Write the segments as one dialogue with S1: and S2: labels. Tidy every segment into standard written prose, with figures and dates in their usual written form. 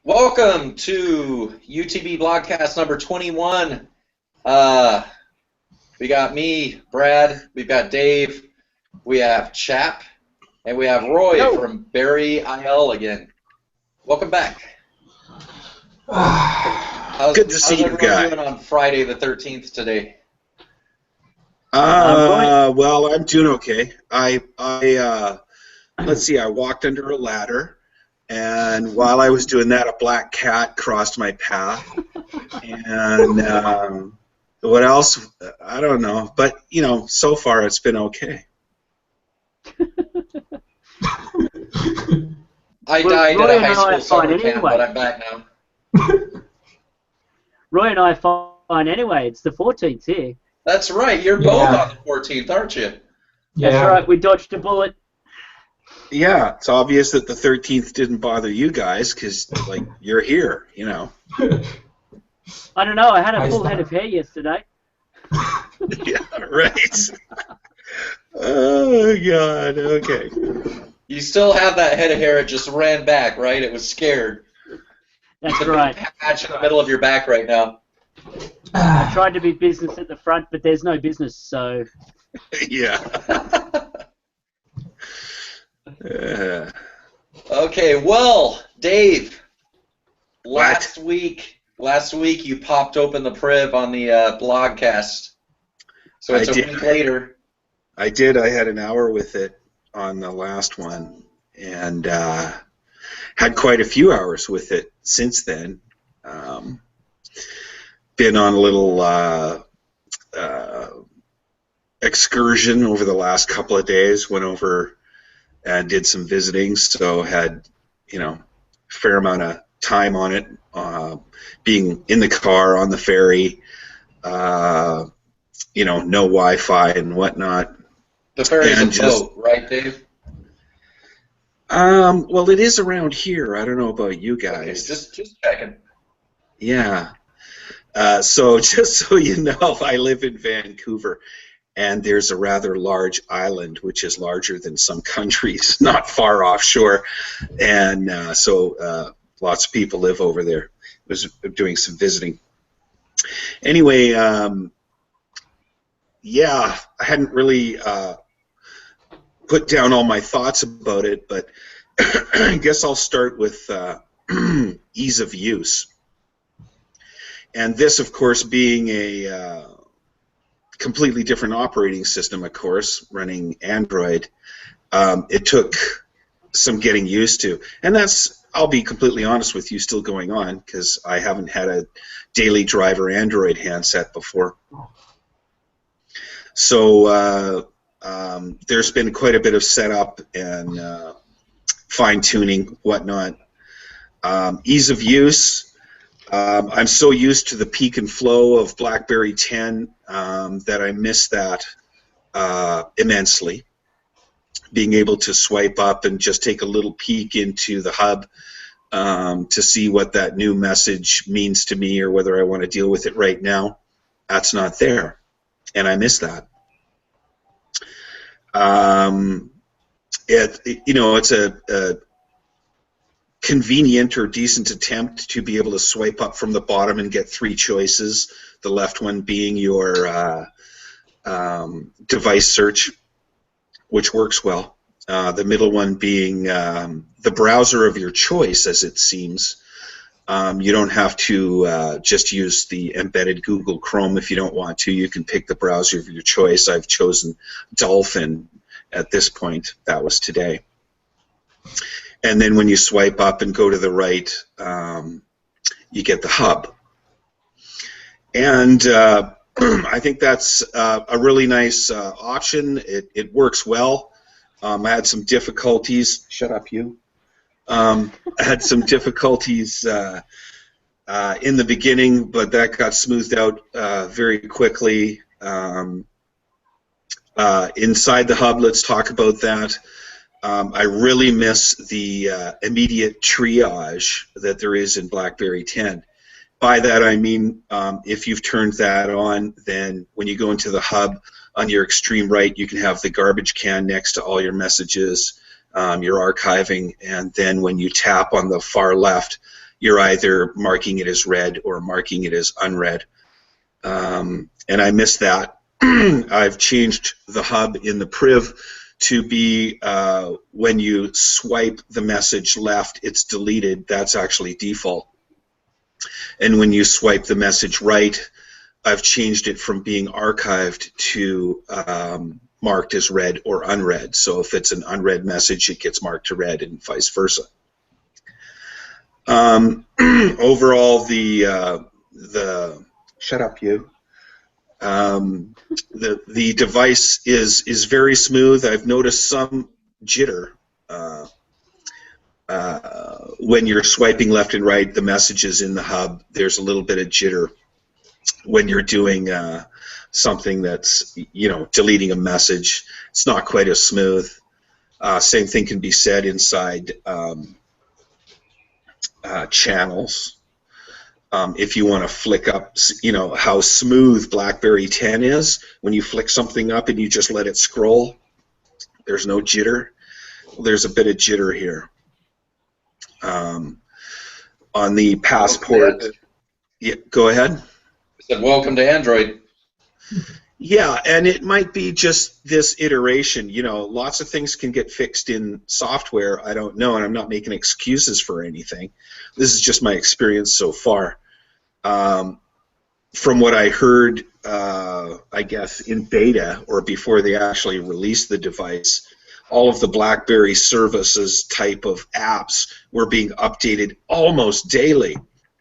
S1: Welcome to UTB Blogcast number 21. We got me, Brad, we've got Dave, we have Chap, and we have Roy from Barry IL again. Welcome back.
S2: Good to see you guys.
S1: How's everyone doing on Friday the 13th today?
S2: Well, I'm doing okay. Let's see, I walked under a ladder, and while I was doing that, a black cat crossed my path. And what else? I don't know. But, you know, so far it's been okay.
S1: I died at a high school summer camp, but I'm back now.
S3: Roy and I are fine anyway. It's the 14th here.
S1: That's right. You're both on the 14th, aren't you?
S3: Yeah. That's right. We dodged a bullet.
S2: Yeah, it's obvious that the 13th didn't bother you guys because, like, you're here, you know.
S3: I don't know. I had a full head of hair yesterday.
S2: Yeah, right. Oh, God. Okay.
S1: You still have that head of hair. It just ran back, right? It was scared.
S3: That's right.
S1: Patch in the middle of your back right now.
S3: I tried to be business at the front, but there's no business, so...
S2: Yeah.
S1: Okay, well, Dave, last week you popped open the priv on the blogcast, so it's a week later.
S2: I did. I had an hour with it on the last one, and had quite a few hours with it since then. Been on a little excursion over the last couple of days. Went over and did some visiting, so had, you know, a fair amount of time on it, being in the car, on the ferry, you know, no Wi-Fi and whatnot.
S1: The ferry's a boat, right, Dave?
S2: Well, it is around here. I don't know about you guys.
S1: Okay, just checking.
S2: Yeah. So just so you know, I live in Vancouver, and there's a rather large island, which is larger than some countries, not far offshore, and so lots of people live over there. I was doing some visiting. Anyway, yeah, I hadn't really put down all my thoughts about it, but I guess I'll start with ease of use. And this, of course, being a completely different operating system, of course, running Android, it took some getting used to. And that's, I'll be completely honest with you, still going on, because I haven't had a daily driver Android handset before. So there's been quite a bit of setup and fine-tuning, whatnot. Ease of use. I'm so used to the peak and flow of BlackBerry 10 that I miss that immensely. Being able to swipe up and just take a little peek into the hub to see what that new message means to me or whether I want to deal with it right now, that's not there, and I miss that. You know, it's a convenient or decent attempt to be able to swipe up from the bottom and get three choices, the left one being your device search, which works well, the middle one being the browser of your choice, as it seems. You don't have to just use the embedded Google Chrome if you don't want to. You can pick the browser of your choice. I've chosen Dolphin at this point. That was today. And then when you swipe up and go to the right, you get the hub. And I think that's a really nice option. It works well. I had some difficulties. Shut up, you. I had some difficulties in the beginning, but that got smoothed out very quickly. Inside the hub, let's talk about that. I really miss the immediate triage that there is in BlackBerry 10. By that I mean if you've turned that on, then when you go into the hub on your extreme right, you can have the garbage can next to all your messages, your archiving, and then when you tap on the far left, you're either marking it as read or marking it as unread. And I missed that. I've changed the hub in the priv to be when you swipe the message left, it's deleted. That's actually default. And when you swipe the message right, I've changed it from being archived to marked as read or unread. So if it's an unread message, it gets marked to read and vice versa. Overall, the shut up, you. The device is very smooth. I've noticed some jitter when you're swiping left and right. The messages in the hub, there's a little bit of jitter when you're doing something that's, you know, deleting a message. It's not quite as smooth. Same thing can be said inside channels. If you want to flick up, you know, how smooth BlackBerry 10 is, when you flick something up and you just let it scroll, there's no jitter. Well, there's a bit of jitter here. On the Passport, yeah, go ahead.
S1: I said, welcome to Android.
S2: Yeah, and it might be just this iteration. You know, lots of things can get fixed in software. I don't know, and I'm not making excuses for anything. This is just my experience so far. From what I heard, I guess, in beta or before they actually released the device, all of the BlackBerry services type of apps were being updated almost daily.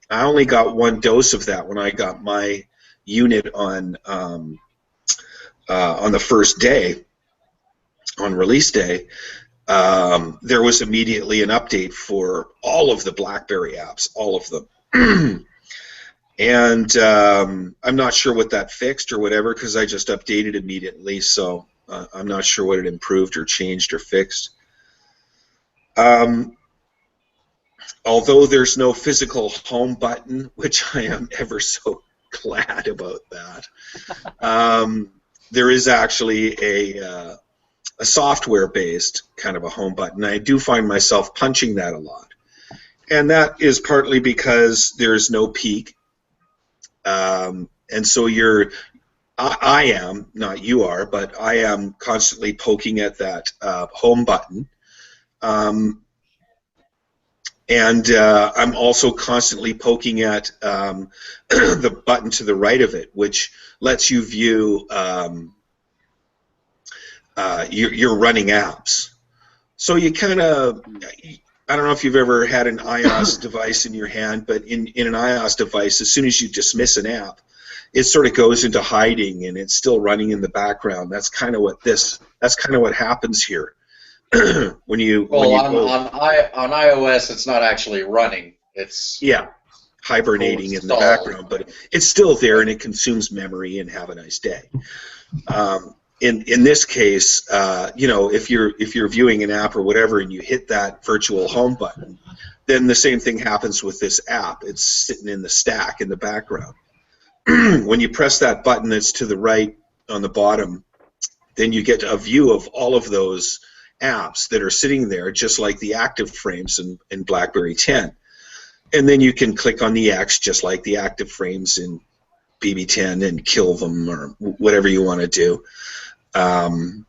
S2: I only got one dose of that when I got my unit on the first day, on release day. There was immediately an update for all of the BlackBerry apps, all of them. And I'm not sure what that fixed or whatever, because I just updated immediately, so I'm not sure what it improved or changed or fixed. Although there's no physical home button, which I am ever so glad about that, there is actually a software-based kind of a home button. I do find myself punching that a lot. And that is partly because there's no peak. And so I am, not you are, but I am constantly poking at that home button. And I'm also constantly poking at the button to the right of it, which lets you view your running apps. So you kind of, I don't know if you've ever had an iOS device in your hand, but in an iOS device, as soon as you dismiss an app, it sort of goes into hiding and it's still running in the background. That's kind of what happens here. on
S1: iOS, it's not actually running. It's
S2: hibernating in the background, but it's still there and it consumes memory. And have a nice day. In this case, you know, if you're viewing an app or whatever and you hit that virtual home button, then the same thing happens with this app. It's sitting in the stack in the background. When you press that button that's to the right on the bottom, then you get a view of all of those apps that are sitting there, just like the active frames in BlackBerry 10. And then you can click on the X, just like the active frames in BB10, and kill them or whatever you want to do. And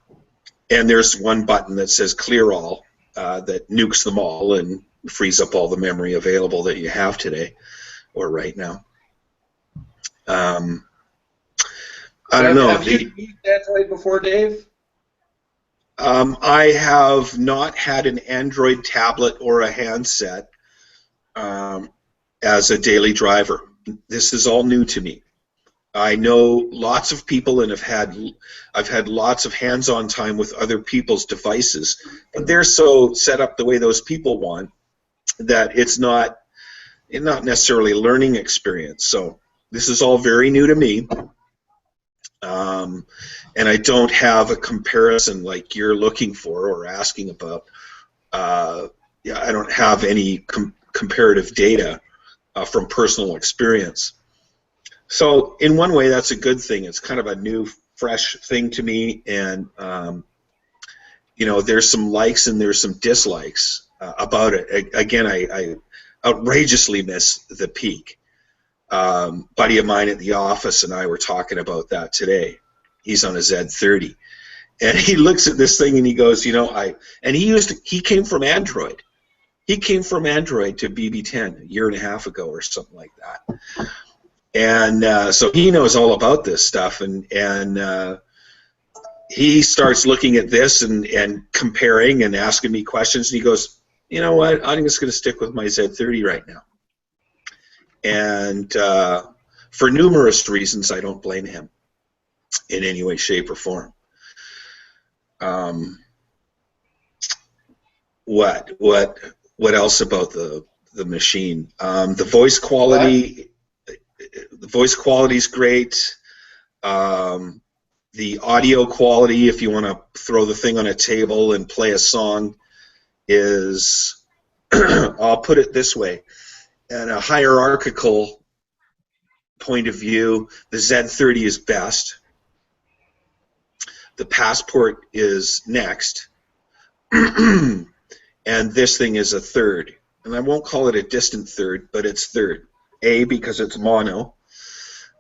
S2: there's one button that says clear all that nukes them all and frees up all the memory available that you have today or right now. I don't know.
S1: Have you used Android before, Dave?
S2: I have not had an Android tablet or a handset as a daily driver. This is all new to me. I know lots of people, and I've had lots of hands-on time with other people's devices, but they're so set up the way those people want that it's not necessarily a learning experience. So this is all very new to me, and I don't have a comparison like you're looking for or asking about. I don't have any comparative data from personal experience. So in one way, that's a good thing. It's kind of a new, fresh thing to me, and you know, there's some likes and there's some dislikes about it. Again, outrageously miss the peak. Buddy of mine at the office and I were talking about that today. He's on a Z30, and he looks at this thing and he goes, he came from Android. He came from Android to BB10 a year and a half ago or something like that. And so he knows all about this stuff, and he starts looking at this and comparing and asking me questions, and he goes, you know what, I'm just going to stick with my Z30 right now. And for numerous reasons, I don't blame him in any way, shape, or form. What else about the machine? The voice quality. The voice quality is great. The audio quality, if you want to throw the thing on a table and play a song, is, I'll put it this way, at a hierarchical point of view, the Z30 is best. The Passport is next. And this thing is a third. And I won't call it a distant third, but it's third. A, because it's mono,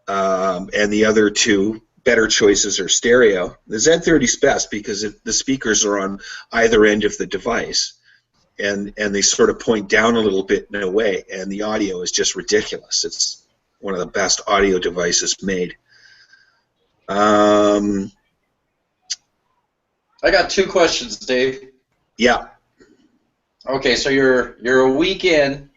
S2: and the other two better choices are stereo. The Z30 is best because the speakers are on either end of the device, and they sort of point down a little bit in a way, and the audio is just ridiculous. It's one of the best audio devices made.
S1: I got 2 questions, Dave.
S2: Yeah.
S1: Okay, so you're a week in.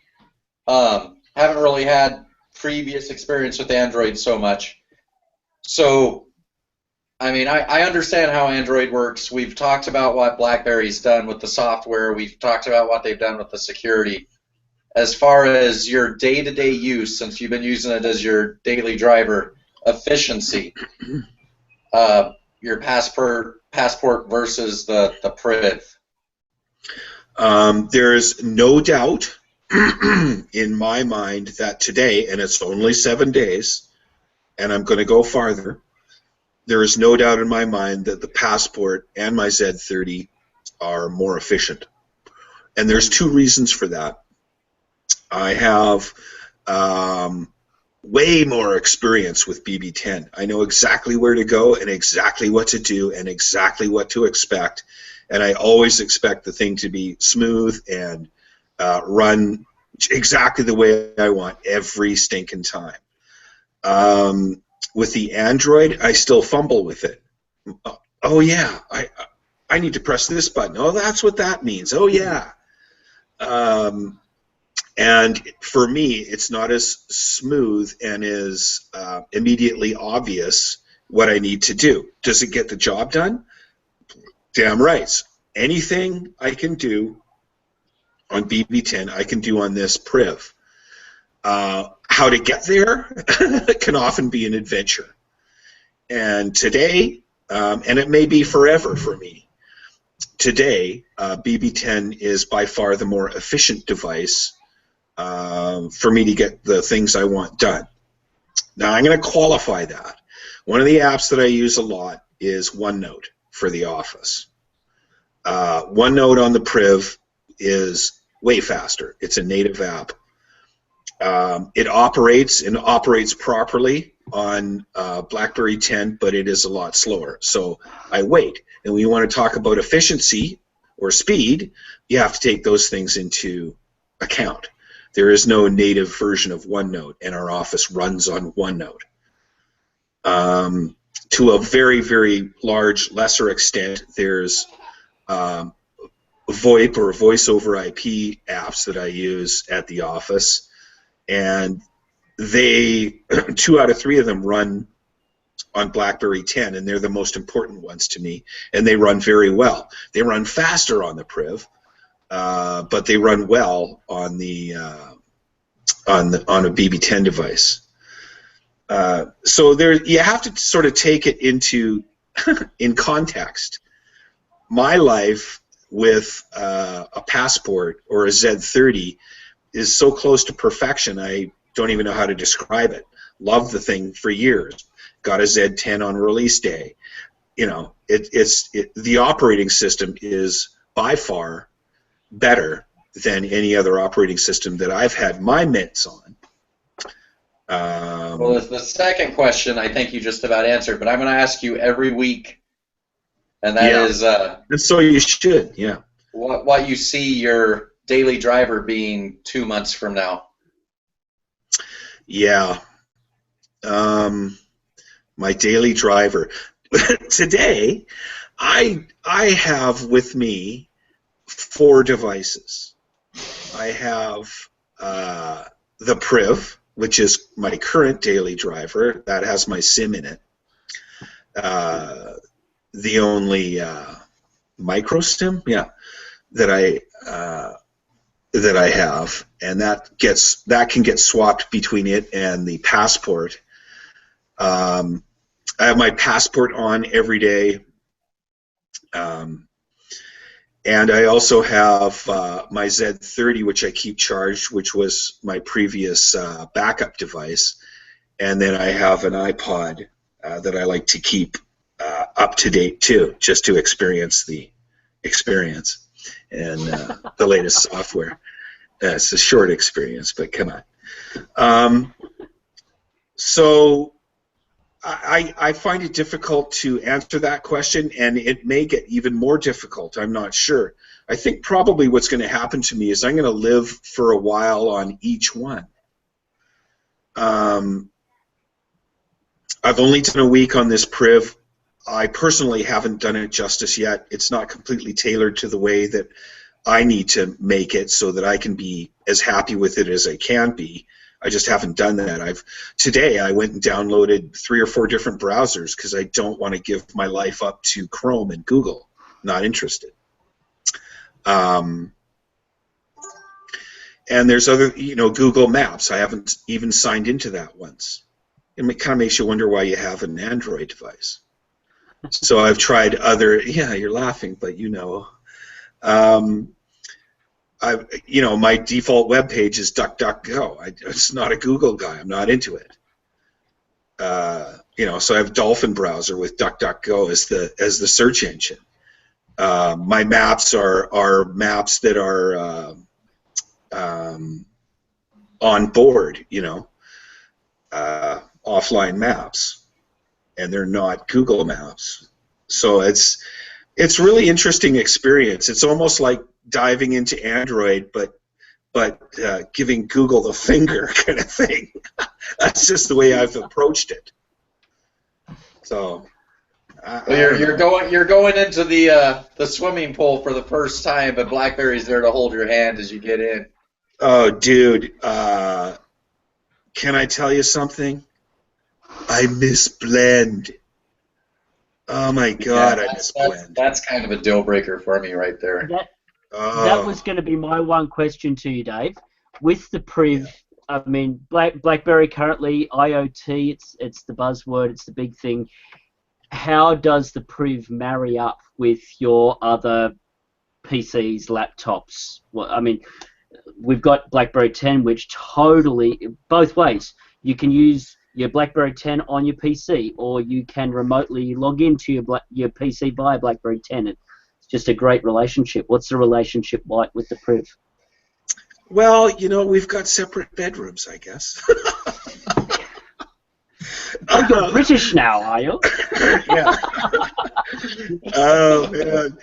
S1: Haven't really had previous experience with Android so much. So, I mean, I understand how Android works. We've talked about what BlackBerry's done with the software. We've talked about what they've done with the security. As far as your day-to-day use, since you've been using it as your daily driver, efficiency, your Passport versus the Priv.
S2: There's no doubt in my mind that today, and it's only 7 days, and I'm going to go farther, there is no doubt in my mind that the Passport and my Z30 are more efficient. And there's 2 reasons for that. I have way more experience with BB10. I know exactly where to go and exactly what to do and exactly what to expect, and I always expect the thing to be smooth and run exactly the way I want every stinking time. With the Android, I still fumble with it. Oh yeah, I need to press this button. Oh, that's what that means. Oh yeah. And for me, it's not as smooth and as immediately obvious what I need to do. Does it get the job done? Damn right. Anything I can do on BB10, I can do on this Priv. How to get there can often be an adventure. And today, and it may be forever for me, today, BB10 is by far the more efficient device for me to get the things I want done. Now, I'm going to qualify that. One of the apps that I use a lot is OneNote for the office. OneNote on the Priv is way faster. It's a native app. It operates properly on BlackBerry 10, but it is a lot slower. So I wait. And when you want to talk about efficiency or speed, you have to take those things into account. There is no native version of OneNote, and our office runs on OneNote. To a very, very large, lesser extent, there's VoIP or voice over IP apps that I use at the office, and 2 out of 3 of them run on BlackBerry 10, and they're the most important ones to me, and they run very well. They run faster on the Priv, but they run well on the on a BB10 device. So there, you have to sort of take it into in context. My life with a Passport or a Z30 is so close to perfection, I don't even know how to describe it. Loved the thing for years. Got a Z10 on release day. You know, the operating system is by far better than any other operating system that I've had my mitts on.
S1: Well, the second question I think you just about answered, but I'm going to ask you every week, and that is,
S2: and so you should, yeah.
S1: What you see your daily driver being 2 months from now.
S2: Yeah. My daily driver. Today, I have with me 4 devices. I have the Priv, which is my current daily driver. That has my SIM in it. The only micro SIM, that I have, and that can get swapped between it and the Passport. I have my Passport on every day, and I also have my Z30, which I keep charged, which was my previous backup device, and then I have an iPod that I like to keep up to date too, just to experience the experience and the latest software. It's a short experience, but come on. So I find it difficult to answer that question, and it may get even more difficult. I'm not sure. I think probably what's going to happen to me is I'm going to live for a while on each one. I've only done a week on this Priv. I personally haven't done it justice yet. It's not completely tailored to the way that I need to make it so that I can be as happy with it as I can be. I just haven't done that. Today I went and downloaded 3 or 4 different browsers because I don't want to give my life up to Chrome and Google. Not interested. And there's other, Google Maps. I haven't even signed into that once. It kind of makes you wonder why you have an Android device. So I've tried other. Yeah, you're laughing, but my default web page is DuckDuckGo. It's not a Google guy. I'm not into it. So I have Dolphin browser with DuckDuckGo as the search engine. My maps are maps that are on board, offline maps, and they're not Google Maps. So it's really interesting experience. It's almost like diving into Android, but giving Google the finger kind of thing. That's just the way I've approached it. So
S1: you're going into the swimming pool for the first time, but BlackBerry's there to hold your hand as you get in.
S2: Oh, dude, can I tell you something? I miss Blend. Oh my God, I miss Blend.
S1: That's kind of a deal breaker for me right there.
S3: That was going to be my one question to you, Dave. With the Priv, I mean, BlackBerry currently, IoT, it's the buzzword, it's the big thing. How does the Priv marry up with your other PCs, laptops? Well, I mean, we've got BlackBerry 10, which totally, both ways. You can use your BlackBerry 10 on your PC, or you can remotely log into your PC via BlackBerry 10. It's just a great relationship. What's the relationship like with the Priv?
S2: Well, we've got separate bedrooms, I guess.
S3: You're British now, are you?
S2: Yeah. Oh man,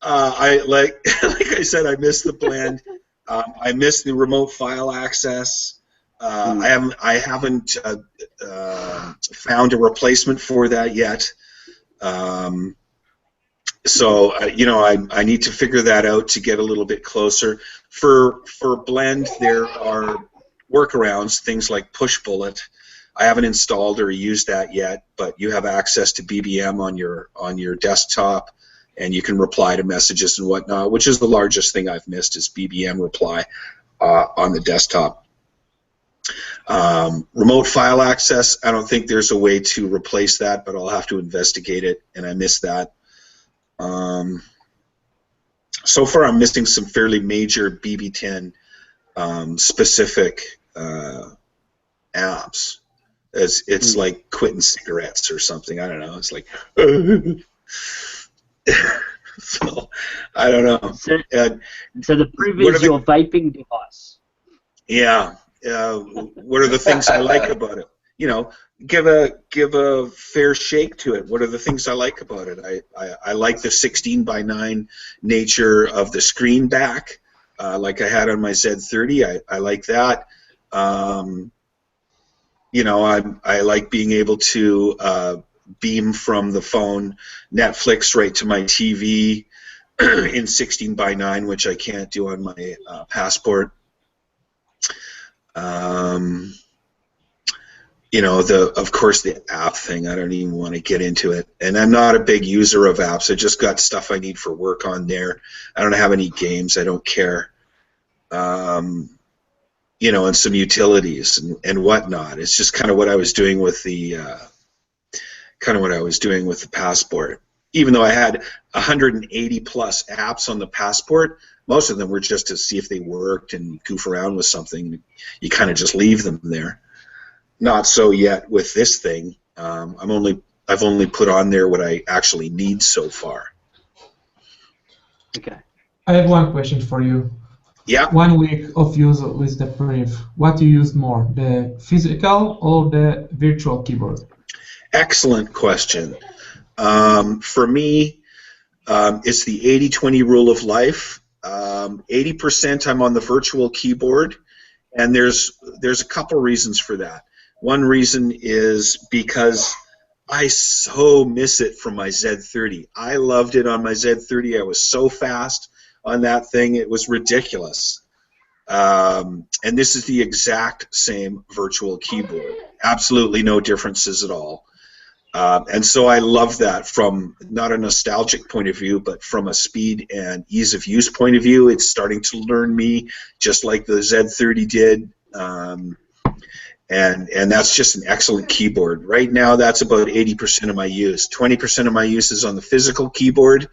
S2: I like I said, I miss the Blend. I miss the remote file access. I haven't found a replacement for that yet. So I need to figure that out to get a little bit closer. For Blend, there are workarounds, things like Push Bullet. I haven't installed or used that yet, but you have access to BBM on your desktop, and you can reply to messages and whatnot, which is the largest thing I've missed is BBM reply on the desktop. Remote file access, I don't think there's a way to replace that, but I'll have to investigate it, and I miss that. So far, I'm missing some fairly major BB10 specific apps. It's like quitting cigarettes or something. I don't know. It's like So I don't know.
S3: So the Priv is your vaping device.
S2: Yeah. What are the things I like about it? You know, give a fair shake to it. What are the things I like about it? I like the 16:9 nature of the screen back, like I had on my Z30. I like that. You know, I like being able to beam from the phone Netflix right to my TV in 16:9, which I can't do on my Passport. You know, of course the app thing, I don't even want to get into it. And I'm not a big user of apps. I just got stuff I need for work on there. I don't have any games. I don't care. You know, and some utilities and whatnot. It's just kind of what I was doing with the Passport. Even though I had 180 plus apps on the Passport, most of them were just to see if they worked and goof around with something. You kind of just leave them there. Not so yet with this thing. I've only put on there what I actually need so far.
S3: Okay.
S4: I have one question for you.
S2: Yeah.
S4: 1 week of use with the Priv. What do you use more, the physical or the virtual keyboard?
S2: Excellent question. For me, it's the 80-20 rule of life. 80% I'm on the virtual keyboard, and there's a couple reasons for that. One reason is because I so miss it from my Z30. I loved it on my Z30. I was so fast on that thing. It was ridiculous. And this is the exact same virtual keyboard. Absolutely no differences at all. And so I love that from not a nostalgic point of view, but from a speed and ease of use point of view. It's starting to learn me just like the Z30 did. And that's just an excellent keyboard. Right now, that's about 80% of my use. 20% of my use is on the physical keyboard.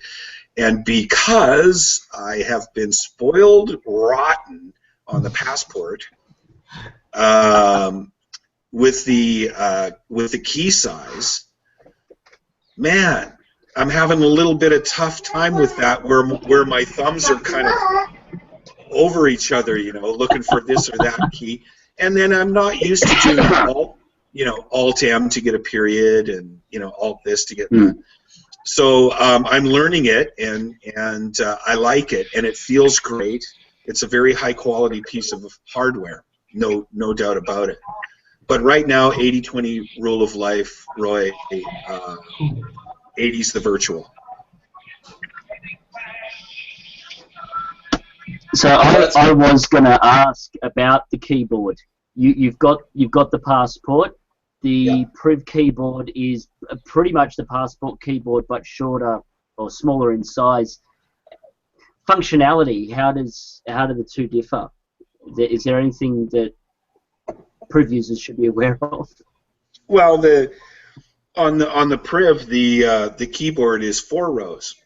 S2: And because I have been spoiled rotten on the Passport, with the key size, man, I'm having a little bit of tough time with that, where my thumbs are kind of over each other, you know, looking for this or that key. And then I'm not used to doing Alt-M to get a period, and Alt this to get that. So I'm learning it, and I like it, and it feels great. It's a very high quality piece of hardware, no doubt about it. But right now, 80-20 rule of life, Roy. 80's the virtual.
S3: So I was going to ask about the keyboard. You've got the Passport. The Priv keyboard is pretty much the Passport keyboard, but shorter or smaller in size. Functionality, how do the two differ? Is there anything that Priv users should be aware of?
S2: Well, on the Priv, the keyboard is 4 rows.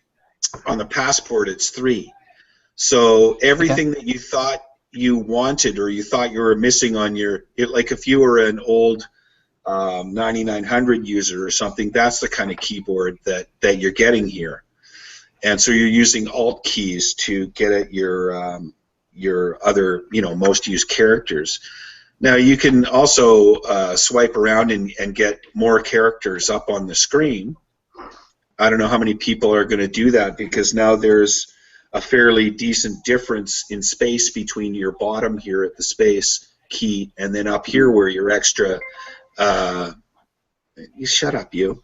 S2: On the Passport, it's 3. So everything that you thought you wanted or you thought you were missing on like if you were an old 9900 user or something, that's the kind of keyboard that you're getting here. And so you're using Alt keys to get at your other, most used characters. Now you can also swipe around and get more characters up on the screen. I don't know how many people are going to do that, because now there's a fairly decent difference in space between your bottom here at the space key and then up here where your extra you shut up, you.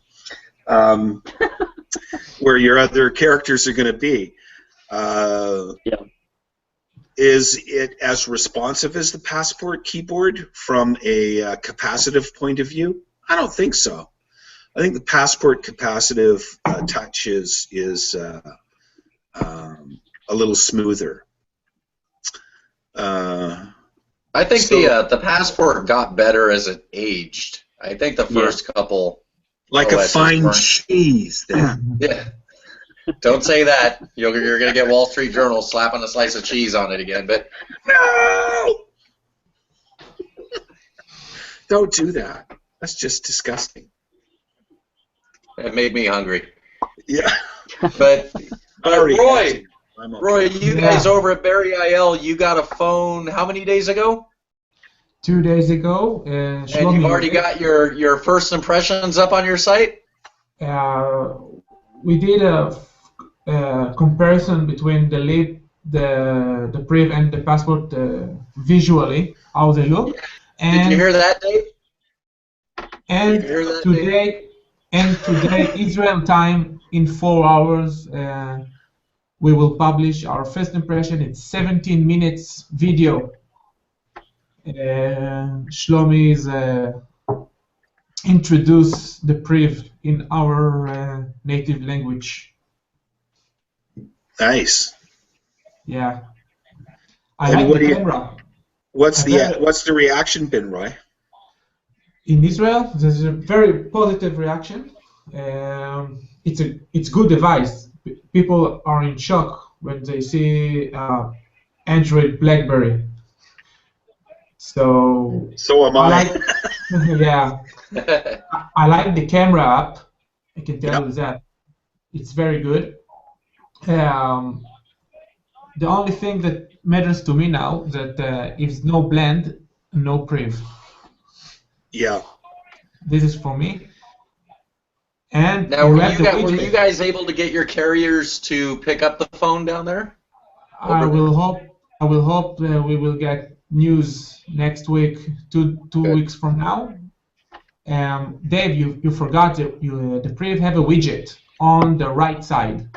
S2: Where your other characters are going to be. Is it as responsive as the Passport keyboard from a capacitive point of view? I don't think so. I think the Passport capacitive touch is a little smoother.
S1: I think the Passport got better as it aged. I think the first couple,
S2: like OSs, a fine cheese, then.
S1: Yeah. Don't say that. You're going to get Wall Street Journal slapping a slice of cheese on it again. But
S2: no, don't do that. That's just disgusting.
S1: It made me hungry.
S2: Yeah.
S1: But But
S2: already
S1: Roy,
S2: had to. I'm okay.
S1: Roy, you guys over at Barry IL, you got a phone how many days ago?
S4: 2 days ago,
S1: And
S4: Shlomi,
S1: you've already got your first impressions up on your site?
S4: we did a comparison between the lead, the priv, and the passport visually, how they look.
S1: Did you hear that, Dave?
S4: And
S1: Did you hear that,
S4: today, Israel time, in 4 hours, we will publish our first impression. It's 17 minutes video. Shlomi is introduce the priv in our native language.
S2: Nice.
S4: Yeah, I
S2: And
S4: like
S2: what
S4: the
S2: do you-
S4: camera.
S2: What's the reaction been, Roy?
S4: In Israel, there's a very positive reaction. It's good device. People are in shock when they see Android BlackBerry. So
S2: am
S4: I
S2: I.
S4: like, yeah, I like the camera app. I can tell you that it's very good. The only thing that matters to me now that if no blend, no priv.
S2: Yeah.
S4: This is for me. And
S1: Now,
S4: you
S1: were
S4: have the
S1: you
S4: widget.
S1: guys able to get your carriers to pick up the phone down there?
S4: I will hope we will get news next week, two
S1: Good.
S4: weeks from now. Dave, you forgot the priv have a widget on the right side.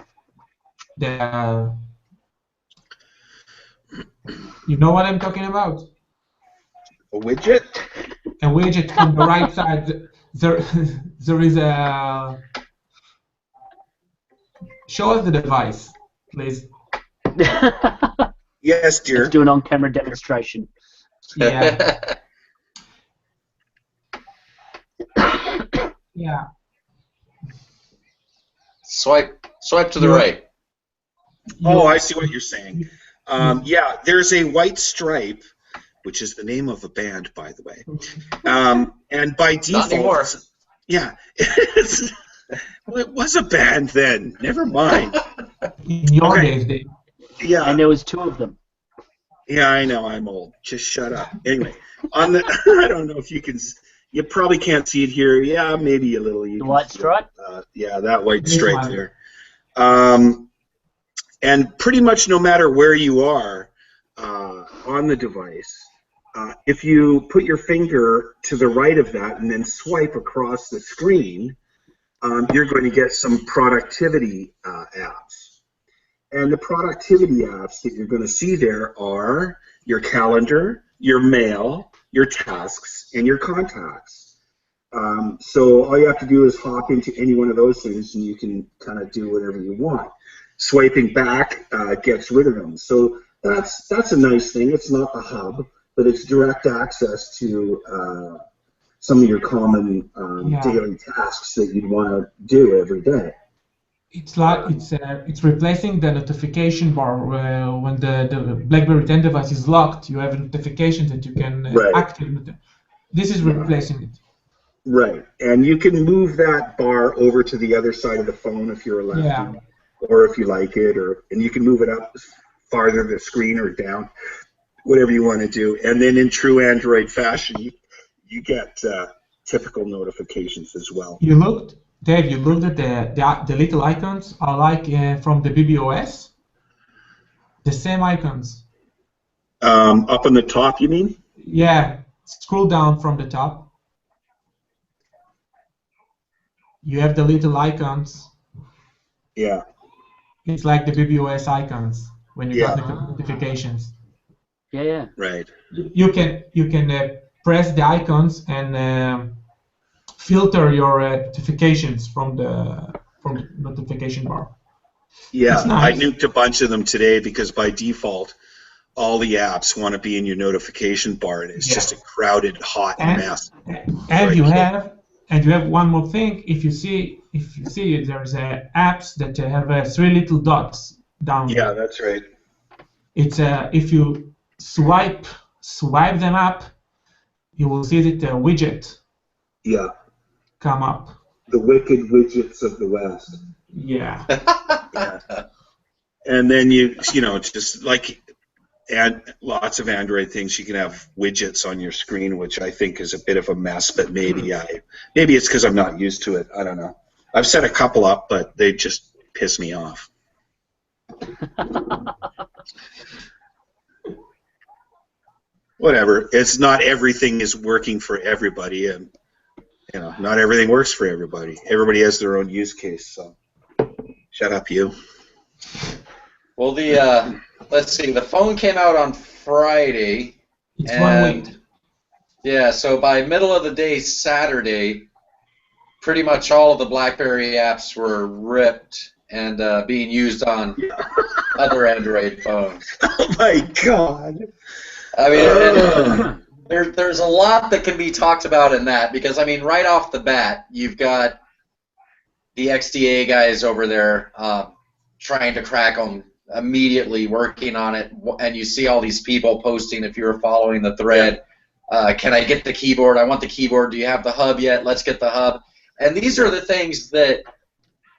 S4: You know what I'm talking about?
S2: A widget?
S4: A widget on the right side. There is a. Show us the device, please.
S2: Yes, dear.
S3: Let's do an on-camera demonstration.
S4: Yeah. Yeah.
S1: Swipe to the right.
S2: Oh, I see what you're saying. Yeah, there's a white stripe, which is the name of a band, by the way. And by default,
S1: Not anymore.
S2: Yeah, well, it was a band then. Never mind.
S4: In your
S2: Okay.
S4: days, Dave.
S2: Yeah,
S3: And there was 2 of them.
S2: yeah, I know. I'm old. Just shut up. Anyway, on the, I don't know if you can. You probably can't see it here. Yeah, maybe a little. You
S3: The
S2: can
S3: white
S2: see it.
S3: stripe?
S2: Yeah, that white
S4: This
S2: stripe
S4: one.
S2: there. And pretty much no matter where you are on the device, if you put your finger to the right of that and then swipe across the screen, you're going to get some productivity apps. And the productivity apps that you're going to see there are your calendar, your mail, your tasks, and your contacts. So all you have to do is hop into any one of those things and you can kind of do whatever you want. Swiping back gets rid of them. So that's a nice thing. It's not a hub, but it's direct access to some of your common daily tasks that you'd want to do every day.
S4: It's like it's replacing the notification bar when the BlackBerry 10 device is locked. You have a notification that you can activate. This is replacing it.
S2: Right, and you can move that bar over to the other side of the phone if you're a lefty, or if you like it, and you can move it up farther the screen or down, whatever you want to do. And then in true Android fashion, you get typical notifications as well.
S4: Dave, you looked at the little icons are like from the BBOS? The same icons.
S2: Up on the top, you mean?
S4: Yeah, scroll down from the top. You have the little icons.
S2: Yeah.
S4: It's like the BBOS icons when you got the notifications.
S3: Yeah.
S2: Right.
S4: You can press the icons and filter your notifications from the notification bar.
S2: Yeah,
S4: nice.
S2: I nuked a bunch of them today because by default, all the apps want to be in your notification bar, and it's just a crowded, hot mess.
S4: And you have one more thing. If you see there's apps that have 3 little dots down.
S2: Yeah, that's right.
S4: It's if you swipe them up, you will see that the widget.
S2: Yeah.
S4: Come up.
S2: The wicked widgets of the West.
S4: Yeah.
S2: And then you know, just like and lots of Android things, you can have widgets on your screen, which I think is a bit of a mess. But maybe it's because I'm not used to it. I don't know. I've set a couple up, but they just piss me off. Whatever. It's not everything is working for everybody, and you know, not everything works for everybody. Everybody has their own use case. So, shut up, you.
S1: Well, let's see. The phone came out on Friday,
S4: It's 1 week.
S1: Yeah, so by middle of the day Saturday, pretty much all of the BlackBerry apps were ripped and being used on other Android phones.
S2: Oh my God!
S1: I mean, there's a lot that can be talked about in that because I mean, right off the bat, you've got the XDA guys over there trying to crack them. Immediately working on it, and you see all these people posting if you're following the thread, can I get the keyboard? I want the keyboard. Do you have the hub yet? Let's get the hub. And these are the things that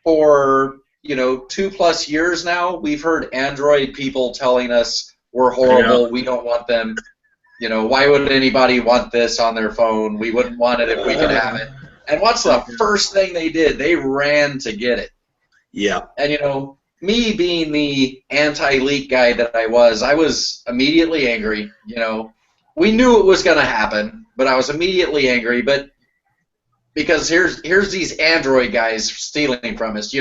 S1: for 2+ years now we've heard Android people telling us we're horrible, we don't want them, why would anybody want this on their phone? We wouldn't want it if we could have it. And what's the first thing they did? They ran to get it.
S2: Yeah.
S1: And me being the anti-leak guy that I was immediately angry. We knew it was going to happen, but I was immediately angry. But because here's these Android guys stealing from us.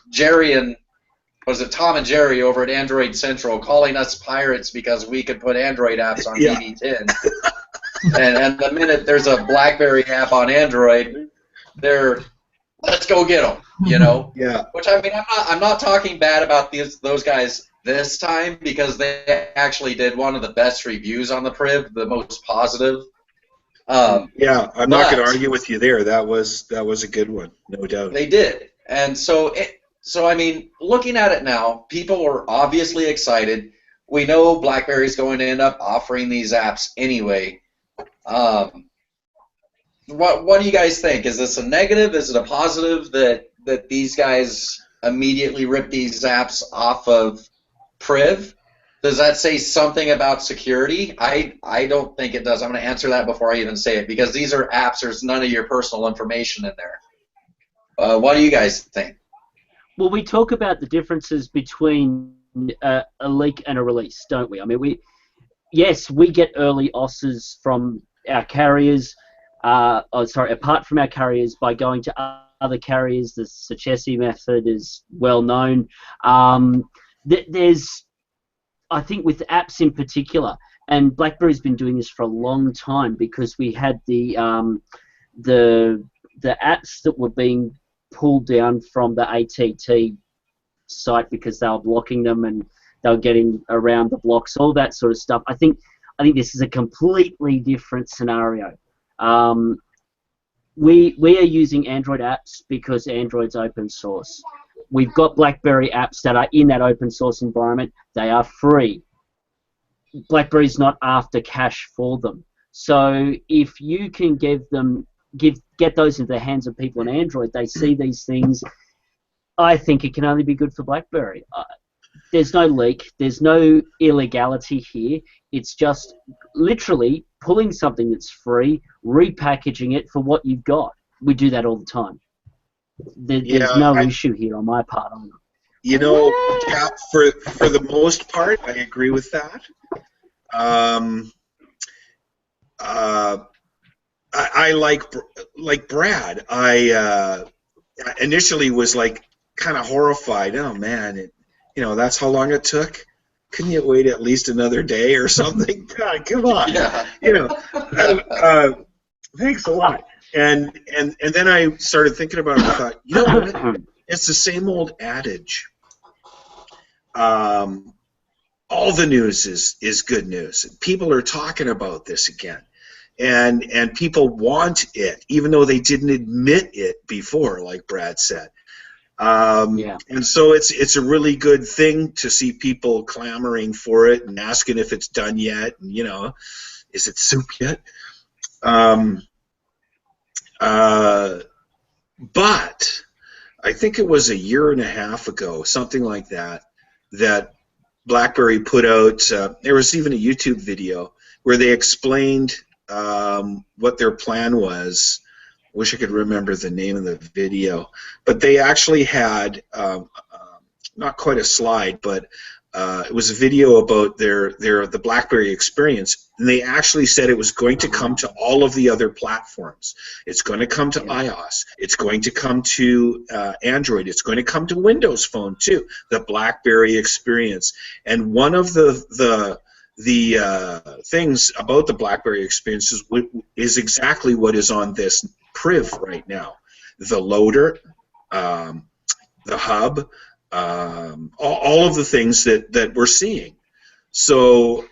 S1: Jerry and Tom and Jerry over at Android Central calling us pirates because we could put Android apps on BB10. and the minute there's a BlackBerry app on Android, let's go get them.
S2: Yeah.
S1: Which I mean, I'm not talking bad about those guys this time because they actually did one of the best reviews on the Priv, the most positive.
S2: Yeah, I'm not going to argue with you there. That was a good one, no doubt.
S1: They did, and so I mean, looking at it now, people are obviously excited. We know BlackBerry's going to end up offering these apps anyway. What do you guys think? Is this a negative? Is it a positive that these guys immediately rip these apps off of Priv? Does that say something about security? I don't think it does. I'm going to answer that before I even say it because these are apps. There's none of your personal information in there. What do you guys think?
S3: Well, we talk about the differences between a leak and a release, don't we? I mean, we get early OSs from our carriers. Apart from our carriers, by going to other carriers, the Sachesi method is well known. There's, I think, with apps in particular, and BlackBerry's been doing this for a long time because we had the apps that were being pulled down from the ATT site because they were blocking them and they were getting around the blocks, all that sort of stuff. I think this is a completely different scenario. We are using Android apps because Android's open source. We've got BlackBerry apps that are in that open source environment. They are free. BlackBerry's not after cash for them. So if you can get those into the hands of people on Android, they see these things. I think it can only be good for BlackBerry. There's no leak. There's no illegality here. It's just literally pulling something that's free, repackaging it for what you've got. We do that all the time. There's no issue here on my part.
S2: Cap, for the most part, I agree with that. I like Brad. I initially was like kind of horrified. Oh man, that's how long it took. Couldn't you wait at least another day or something? God, come on. Yeah. Thanks a lot. And then I started thinking about it and I thought, you know what? It's the same old adage. All the news is good news. People are talking about this again. And people want it, even though they didn't admit it before, like Brad said. And so it's a really good thing to see people clamoring for it and asking if it's done yet, and is it soup yet? But I think it was a year and a half ago, something like that. that BlackBerry put out. There was even a YouTube video where they explained what their plan was. Wish I could remember the name of the video, but they actually had not quite a slide, but it was a video about the BlackBerry experience, and they actually said it was going to come to all of the other platforms. It's going to come to iOS. It's going to come to Android. It's going to come to Windows Phone too. The BlackBerry experience, and one of the things about the BlackBerry experience is exactly what is on this Priv right now. The loader, the hub, all of the things that we're seeing. So,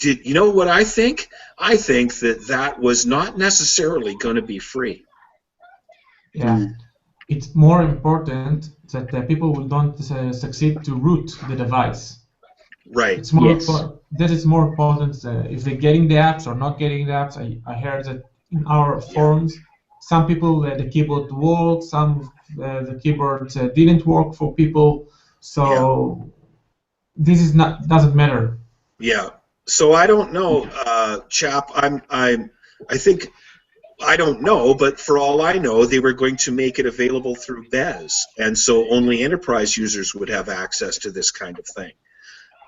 S2: you know what I think? I think that was not necessarily going to be free.
S4: Yeah, it's more important that people will don't succeed to root the device.
S2: Right.
S4: It's more that is more important if they're getting the apps or not getting the apps. I heard that in our forums, some people the keyboard worked, some the keyboard didn't work for people. So this is doesn't matter.
S2: Yeah. So I don't know, chap. I think I don't know, but for all I know, they were going to make it available through Bez, and so only enterprise users would have access to this kind of thing.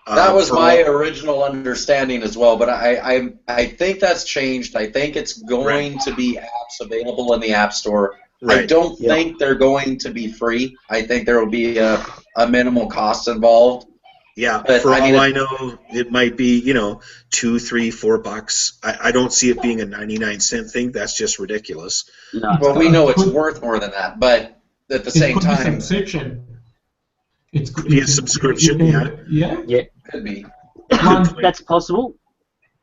S1: That was my original understanding as well, but I think that's changed. I think it's going to be apps available in the App Store. Right. I don't think they're going to be free. I think there will be a minimal cost involved.
S2: Yeah, but for all I know, it might be, $2, $3, $4. I don't see it being a 99-cent thing. That's just ridiculous.
S1: No. Well, we know it's worth more than that, but at the same time,
S4: subscription.
S2: It could be a subscription.
S1: Yeah, could be.
S3: That's possible.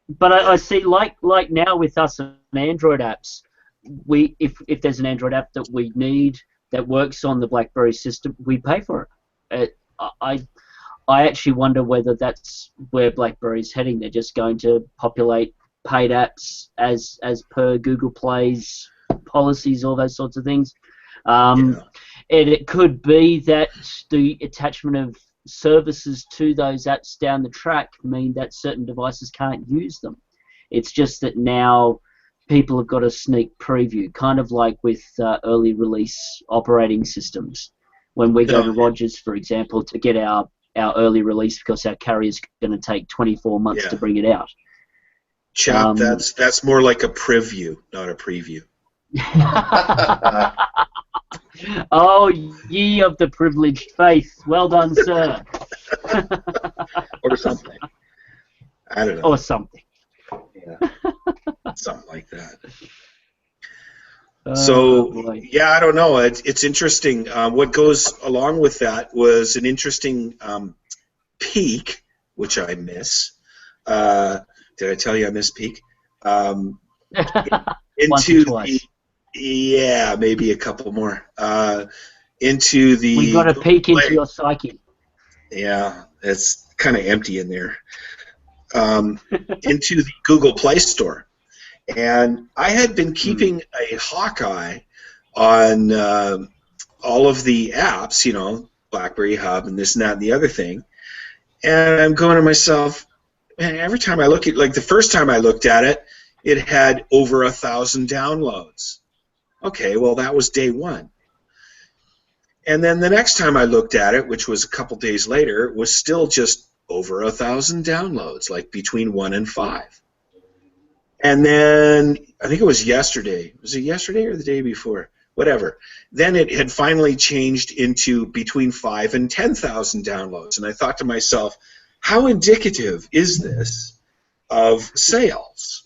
S3: But I see, like now with us on Android apps, if there's an Android app that we need that works on the BlackBerry system, we pay for it. I actually wonder whether that's where BlackBerry's heading. They're just going to populate paid apps as per Google Play's policies, all those sorts of things. And it could be that the attachment of services to those apps down the track mean that certain devices can't use them. It's just that now people have got a sneak preview, kind of like with early release operating systems. When we go to Rogers, for example, to get our early release because our carrier's going to take 24 months to bring it out.
S2: Chap, that's more like a preview, not a preview.
S3: Oh, ye of the privileged faith. Well done, sir.
S2: Or something. I don't know.
S3: Or something.
S2: Yeah. Something like that. I don't know. It's interesting. What goes along with that was an interesting peek, which I miss. Did I tell you I miss peek?
S3: Into the
S2: maybe a couple more. Into the.
S3: We got a peek into your psyche.
S2: Yeah, it's kind of empty in there. Into the Google Play Store. And I had been keeping a hawk eye on all of the apps, BlackBerry Hub and this and that and the other thing. And I'm going to myself, man, every time I look at, like the first time I looked at it, it had over 1,000 downloads. Okay, well, that was day one. And then the next time I looked at it, which was a couple days later, it was still just over 1,000 downloads, like between 1 and 5. And then, I think it was yesterday. Was it yesterday or the day before? Whatever. Then it had finally changed into between 5 and 10,000 downloads. And I thought to myself, how indicative is this of sales?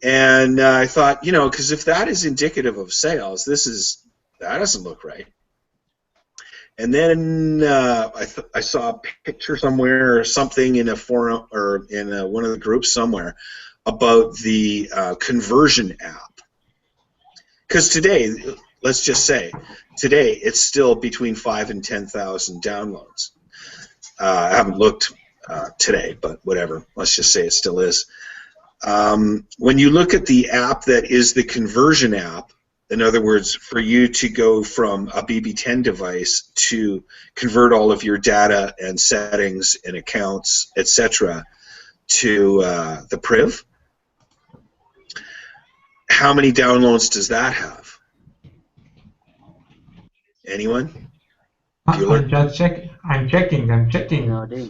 S2: And I thought, because if that is indicative of sales, that doesn't look right. And then I saw a picture somewhere or something in a forum or in one of the groups somewhere about the conversion app. Because today, let's just say, today it's still between 5 and 10,000 downloads. I haven't looked today, but whatever. Let's just say it still is. When you look at the app that is the conversion app, In other words, for you to go from a BB10 device to convert all of your data and settings and accounts, etc., to the Priv, how many downloads does that have? Anyone? Bueller?
S4: I'm checking.
S3: No idea.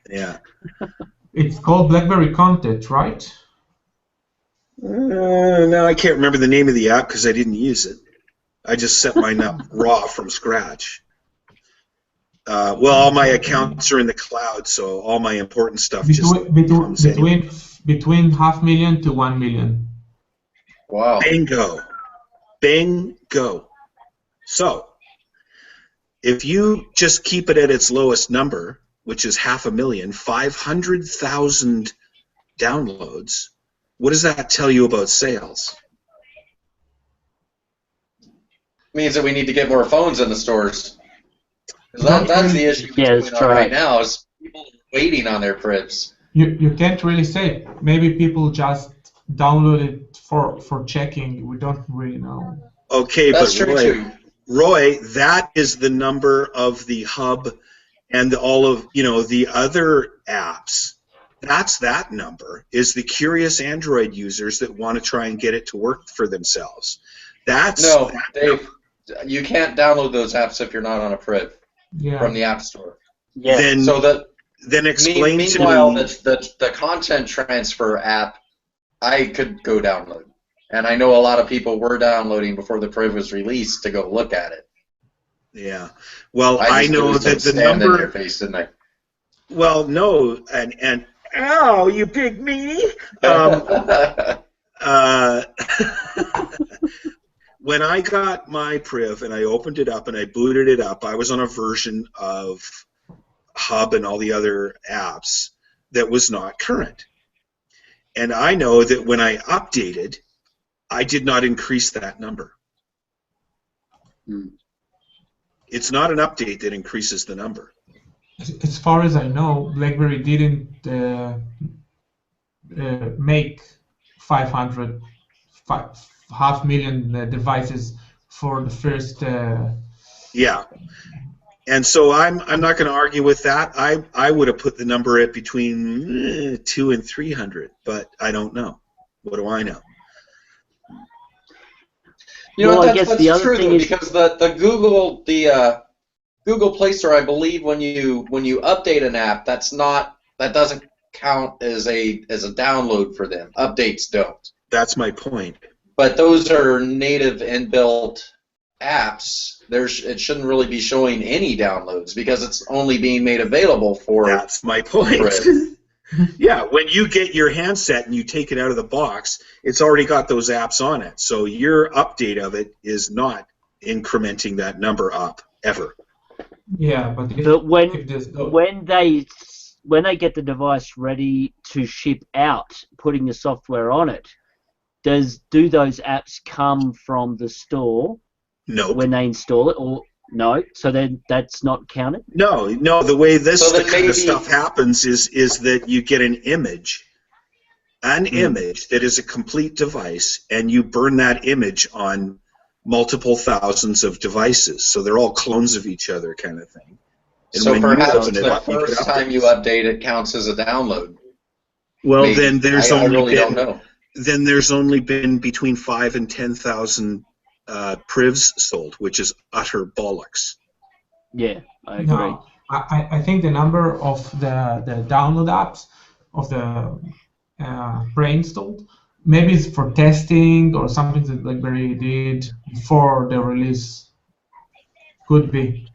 S2: Yeah.
S4: It's called BlackBerry Content, right?
S2: No, I can't remember the name of the app because I didn't use it. I just set mine up raw from scratch. Well, all my accounts are in the cloud, so all my important stuff comes anyway.
S4: Between 500,000 to 1 million.
S1: Wow.
S2: Bingo. Bingo. So, if you just keep it at its lowest number, which is 500,000, 500,000 downloads, what does that tell you about sales?
S1: Means that we need to get more phones in the stores. That's the issue right now is people are waiting on their Privs.
S4: You can't really say. Maybe people just download it for checking. We don't really know.
S2: Okay,
S1: that's
S2: but
S1: true too.
S2: Roy, that is the number of the hub and all of the other apps. That's that number, is the curious Android users that want to try and get it to work for themselves.
S1: No, Dave, you can't download those apps if you're not on a Priv from the App Store.
S3: Yeah.
S2: Then explain to me.
S1: Meanwhile, the content transfer app, I could go download. And I know a lot of people were downloading before the Priv was released to go look at it.
S2: Yeah. Well, I know that the number.
S1: In their face, didn't I?
S2: Well, no, and ow, you big meanie. When I got my Priv and I opened it up and I booted it up, I was on a version of Hub and all the other apps that was not current. And I know that when I updated, I did not increase that number. It's not an update that increases the number.
S4: As far as I know, BlackBerry didn't make 500,000 devices for the first.
S2: Yeah, and so I'm not going to argue with that. I would have put the number at between 200 and 300, but I don't know. What do I know?
S1: You know, that's true though, because the Google Play Store, I believe, when you update an app, that doesn't count as a download for them. Updates don't.
S2: That's my point.
S1: But those are native inbuilt apps. It shouldn't really be showing any downloads because it's only being made available for.
S2: That's my point. Yeah, when you get your handset and you take it out of the box, it's already got those apps on it. So your update of it is not incrementing that number up ever.
S4: Yeah, but
S3: when they get the device ready to ship out, putting the software on it, do those apps come from the store?
S2: No.
S3: When they install it, or no? So then that's not counted?
S2: No. The way this kind of stuff happens is that you get an image that is a complete device, and you burn that image on multiple thousands of devices. So they're all clones of each other, kind of thing. And
S1: so perhaps the first time you update it counts as a download.
S2: Well, maybe. Then there's
S1: don't know.
S2: Then there's only been between 5,000 and 10,000 Privs sold, which is utter bollocks.
S3: Yeah, I agree.
S4: No, I think the number of the download apps of the pre-installed, maybe it's for testing or something that BlackBerry did before the release. Could be.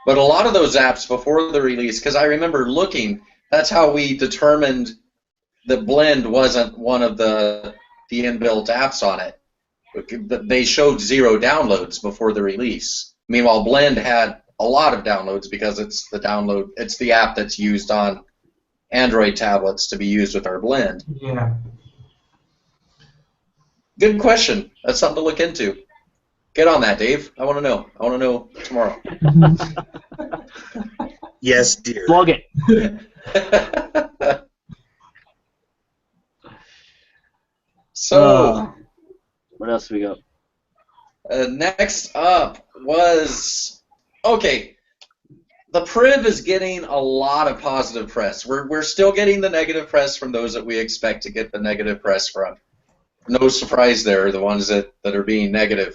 S1: But a lot of those apps before the release, because I remember looking, that's how we determined that Blend wasn't one of the inbuilt apps on it. They showed 0 downloads before the release. Meanwhile, Blend had a lot of downloads because it's the app that's used on Android tablets to be used with our Blend.
S4: Yeah.
S1: Good question. That's something to look into. Get on that, Dave. I want to know. I want to know tomorrow.
S2: Yes, dear.
S3: Blog it.
S1: So,
S3: what else else we got?
S1: Next up was, okay, the Priv is getting a lot of positive press. We're still getting the negative press from those that we expect to get the negative press from. No surprise there, the ones that are being negative.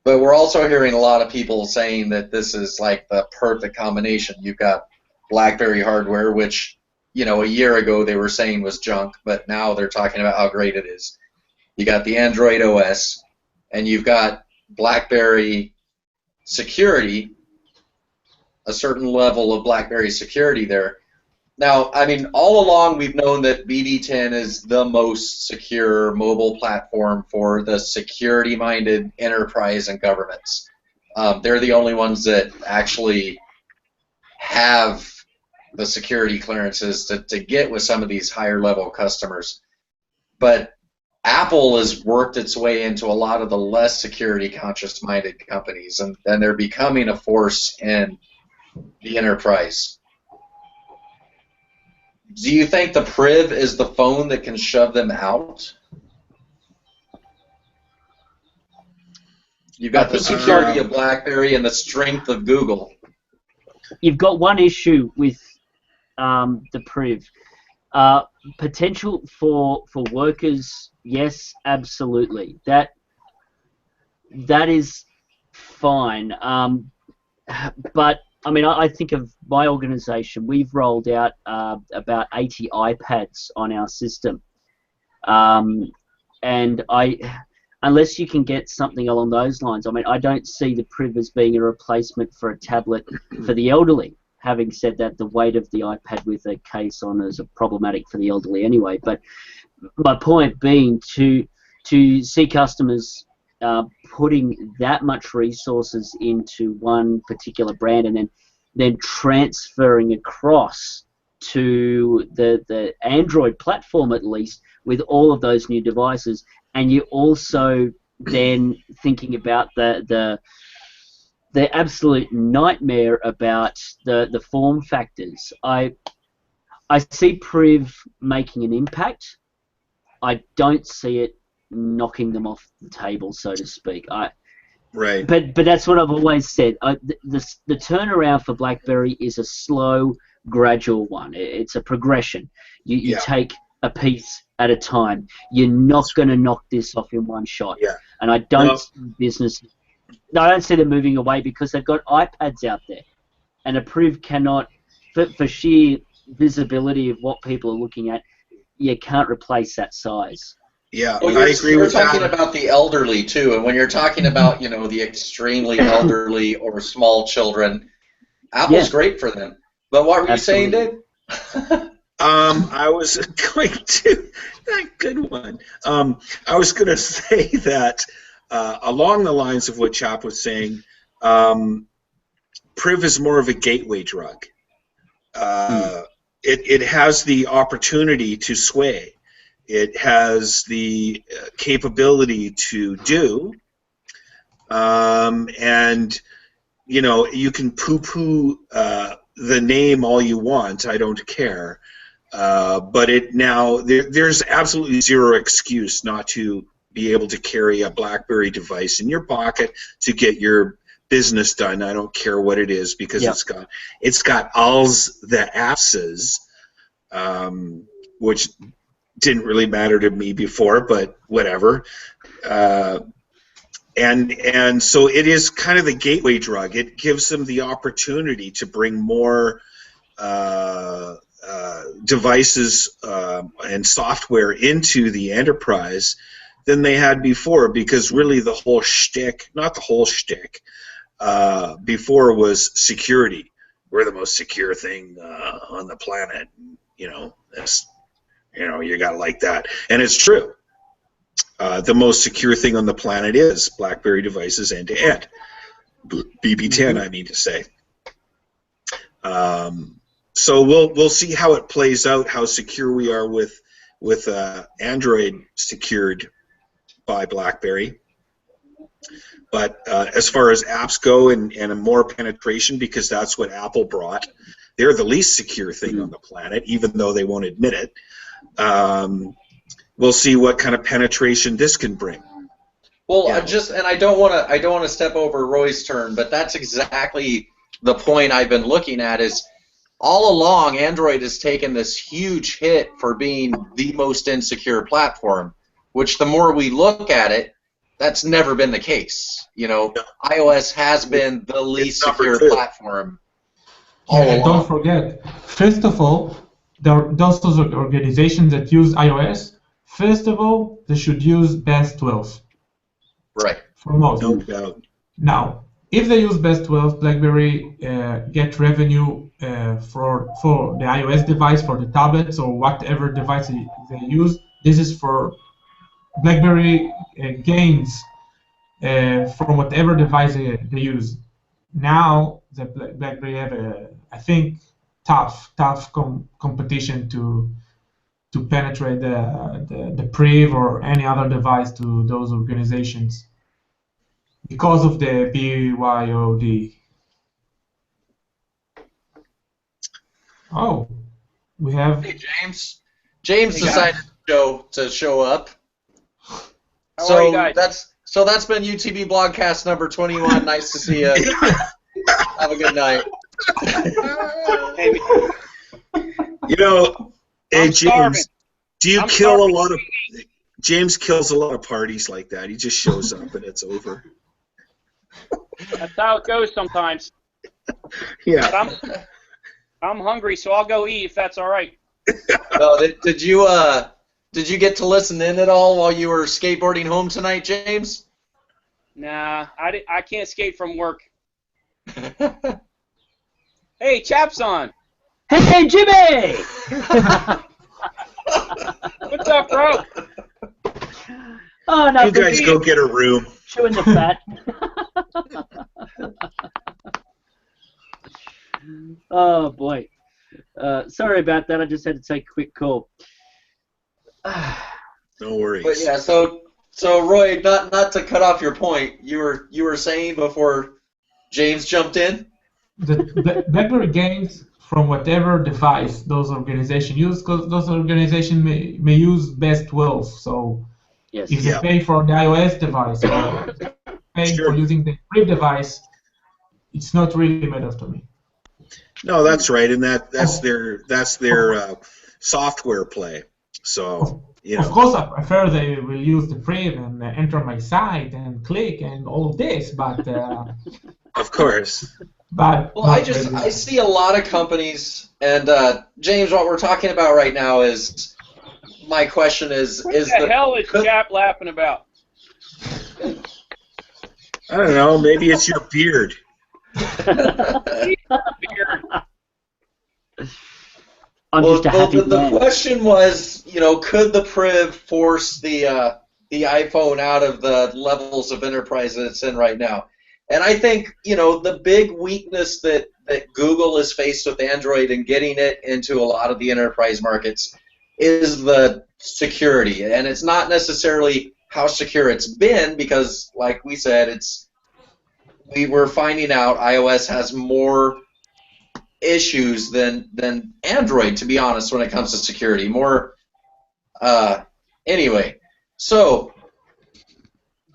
S1: But we're also hearing a lot of people saying that this is like the perfect combination. You've got BlackBerry hardware, which, you know, a year ago they were saying was junk, but now they're talking about how great it is. You got the Android OS, and you've got BlackBerry security, a certain level of BlackBerry security there. Now, I mean, all along we've known that BB10 is the most secure mobile platform for the security-minded enterprise and governments. They're the only ones that actually have the security clearances to get with some of these higher-level customers. But Apple has worked its way into a lot of the less security-conscious minded companies, and they're becoming a force in the enterprise. Do you think the Priv is the phone that can shove them out? You've got the security of BlackBerry and the strength of Google.
S3: You've got one issue with the Priv. Potential for workers, yes, absolutely. That is fine. But I mean, I think of my organisation. We've rolled out about 80 iPads on our system, and unless you can get something along those lines, I mean, I don't see the Priv as being a replacement for a tablet for the elderly. Having said that, the weight of the iPad with a case on is problematic for the elderly anyway. But my point being to see customers putting that much resources into one particular brand and then transferring across to the Android platform, at least, with all of those new devices, and you also then thinking about the absolute nightmare about the form factors. I see Priv making an impact. I don't see it knocking them off the table, so to speak.
S2: Right.
S3: But that's what I've always said. The turnaround for BlackBerry is a slow, gradual one. It's a progression. You take a piece at a time. You're not going to knock this off in one shot.
S2: Yeah.
S3: And I don't see business. No, I don't see them moving away because they've got iPads out there, and a Priv cannot, for sheer visibility of what people are looking at, you can't replace that size.
S2: Yeah,
S1: well,
S2: I agree with that.
S1: You're talking about the elderly too, and when you're talking about, you know, the extremely elderly or small children, Apple's great for them. But what were you saying, Dave?
S2: I was going to, good one. I was going to say that along the lines of what Chap was saying, Priv is more of a gateway drug. It has the opportunity to sway. It has the capability to do, and you know, you can poo-poo the name all you want. I don't care, but there's absolutely zero excuse not to be able to carry a BlackBerry device in your pocket to get your business done. I don't care what it is, because it's got all the apps, which didn't really matter to me before, but whatever. And so it is kind of the gateway drug. It gives them the opportunity to bring more devices and software into the enterprise than they had before, because really the whole shtick, not the whole shtick, before was security. We're the most secure thing on the planet. You know, you got to like that. And it's true. The most secure thing on the planet is BlackBerry devices end-to-end. BB10, I mean to say. So we'll see how it plays out, how secure we are with Android secured by BlackBerry. But as far as apps go and more penetration, because that's what Apple brought, they're the least secure thing on the planet, even though they won't admit it. We'll see what kind of penetration this can bring.
S1: Well,
S2: Yeah.
S1: and I don't want to step over Roy's turn, but that's exactly the point I've been looking at. Is all along Android has taken this huge hit for being the most insecure platform, which the more we look at it, that's never been the case. You know, iOS has been the least secure platform all
S4: And
S1: along.
S4: don't forget, first of all, those organizations that use iOS, first of all, they should use BES 12.
S1: Right.
S4: For most.
S2: No doubt.
S4: Now, if they use BES 12, BlackBerry get revenue for the iOS device, for the tablets, or whatever device they use. This is for BlackBerry gains from whatever device they use. Now, the BlackBerry have I think, tough competition to penetrate the Priv or any other device to those organizations because of the BYOD. Oh, we have.
S1: Hey, James. James
S4: Hey,
S1: decided to show up.
S5: How are you guys?
S1: That's been UTB Blogcast number 21. Nice to see you. Have a good night.
S2: You know, hey
S5: I'm starving.
S2: James, do you
S5: I'm
S2: kill a
S5: starving.
S2: lot of? James kills a lot of parties like that. He just shows up and it's over.
S5: That's how it goes sometimes.
S2: Yeah.
S5: But I'm hungry, so I'll go eat if that's all right.
S1: Did you get to listen in at all while you were skateboarding home tonight, James?
S5: Nah, I can't skate from work. Hey, chaps on.
S3: Hey, Jimmy!
S5: What's up, bro?
S3: Oh, no,
S2: You guys go get a room.
S3: chewing the fat. Oh, boy. Sorry about that. I just had to take a quick call.
S2: No worries.
S1: But yeah, so Roy, not to cut off your point, you were saying before James jumped in?
S4: The BlackBerry gains from whatever device those organizations use, because those organizations may use BES 12. So
S3: Yes.
S4: if they pay for the iOS device or pay for using the Priv device, it's not really matter to me.
S2: No, that's right, and that's their software play. So you know.
S4: Of course, I prefer they will use the Priv and enter my site and click and all of this, but
S2: Of course.
S4: but
S1: Well, I see a lot of companies, and James, what we're talking about right now is, my question is
S5: What the hell is Chap laughing about?
S2: I don't know. Maybe it's your beard.
S3: I'm just a happy
S1: the
S3: man.
S1: question was, could the Priv force the iPhone out of the levels of enterprise that it's in right now? And I think, the big weakness that Google is faced with Android and getting it into a lot of the enterprise markets is the security. And it's not necessarily how secure it's been, because, like we said, we were finding out iOS has more issues than Android, to be honest, when it comes to security. More, anyway. So,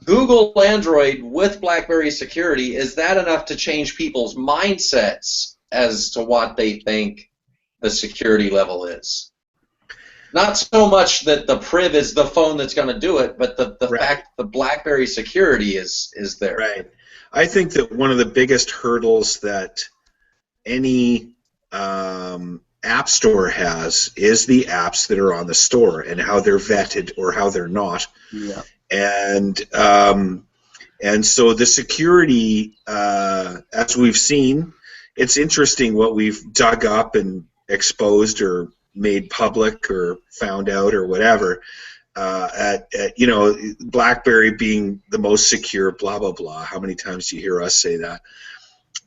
S1: Google Android with BlackBerry security, is that enough to change people's mindsets as to what they think the security level is? Not so much that the Priv is the phone that's going to do it, but the fact the BlackBerry security is there.
S2: Right. I think that one of the biggest hurdles that any app store has is the apps that are on the store and how they're vetted or how they're not.
S3: Yeah.
S2: And so the security, as we've seen, it's interesting what we've dug up and exposed or made public or found out or whatever. At BlackBerry being the most secure, blah blah blah. How many times do you hear us say that?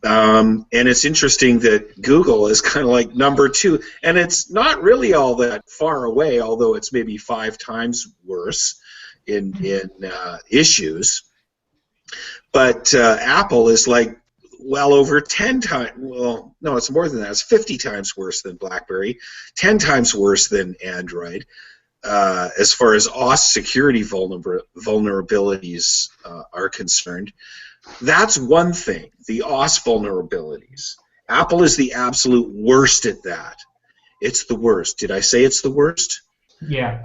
S2: And it's interesting that Google is kind of like number 2, and it's not really all that far away, although it's maybe 5 times worse in issues. But Apple is like well over 10 times. Well, no, it's more than that. It's 50 times worse than BlackBerry, 10 times worse than Android. as far as OS security vulnerabilities are concerned. That's one thing, the OS vulnerabilities. Apple is the absolute worst at that. It's the worst. Did I say it's the worst?
S4: Yeah.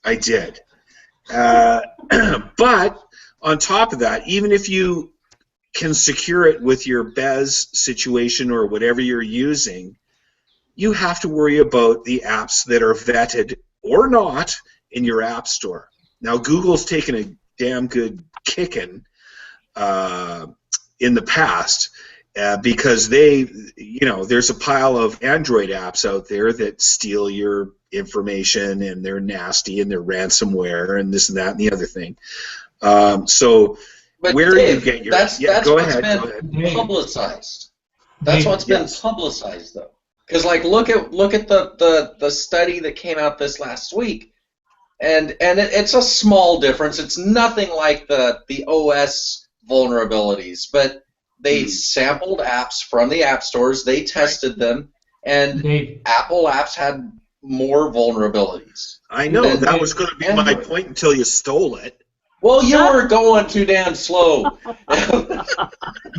S2: I did. But on top of that, even if you can secure it with your Bez situation or whatever you're using, you have to worry about the apps that are vetted or not in your app store. Now, Google's taken a damn good kicking in the past because there's a pile of Android apps out there that steal your information, and they're nasty, and they're ransomware, and this and that and the other thing. So
S1: but
S2: where
S1: Dave,
S2: you get your
S1: that's
S2: go
S1: what's
S2: ahead.
S1: been publicized. That's what's been
S2: Yes.
S1: publicized, though. Because look at the study that came out this last week, and it's a small difference. It's nothing like the OS vulnerabilities, but they sampled apps from the app stores, they tested them, and Apple apps had more vulnerabilities.
S2: I know, that was going to be my point until you stole it.
S1: Well, you were going too damn slow.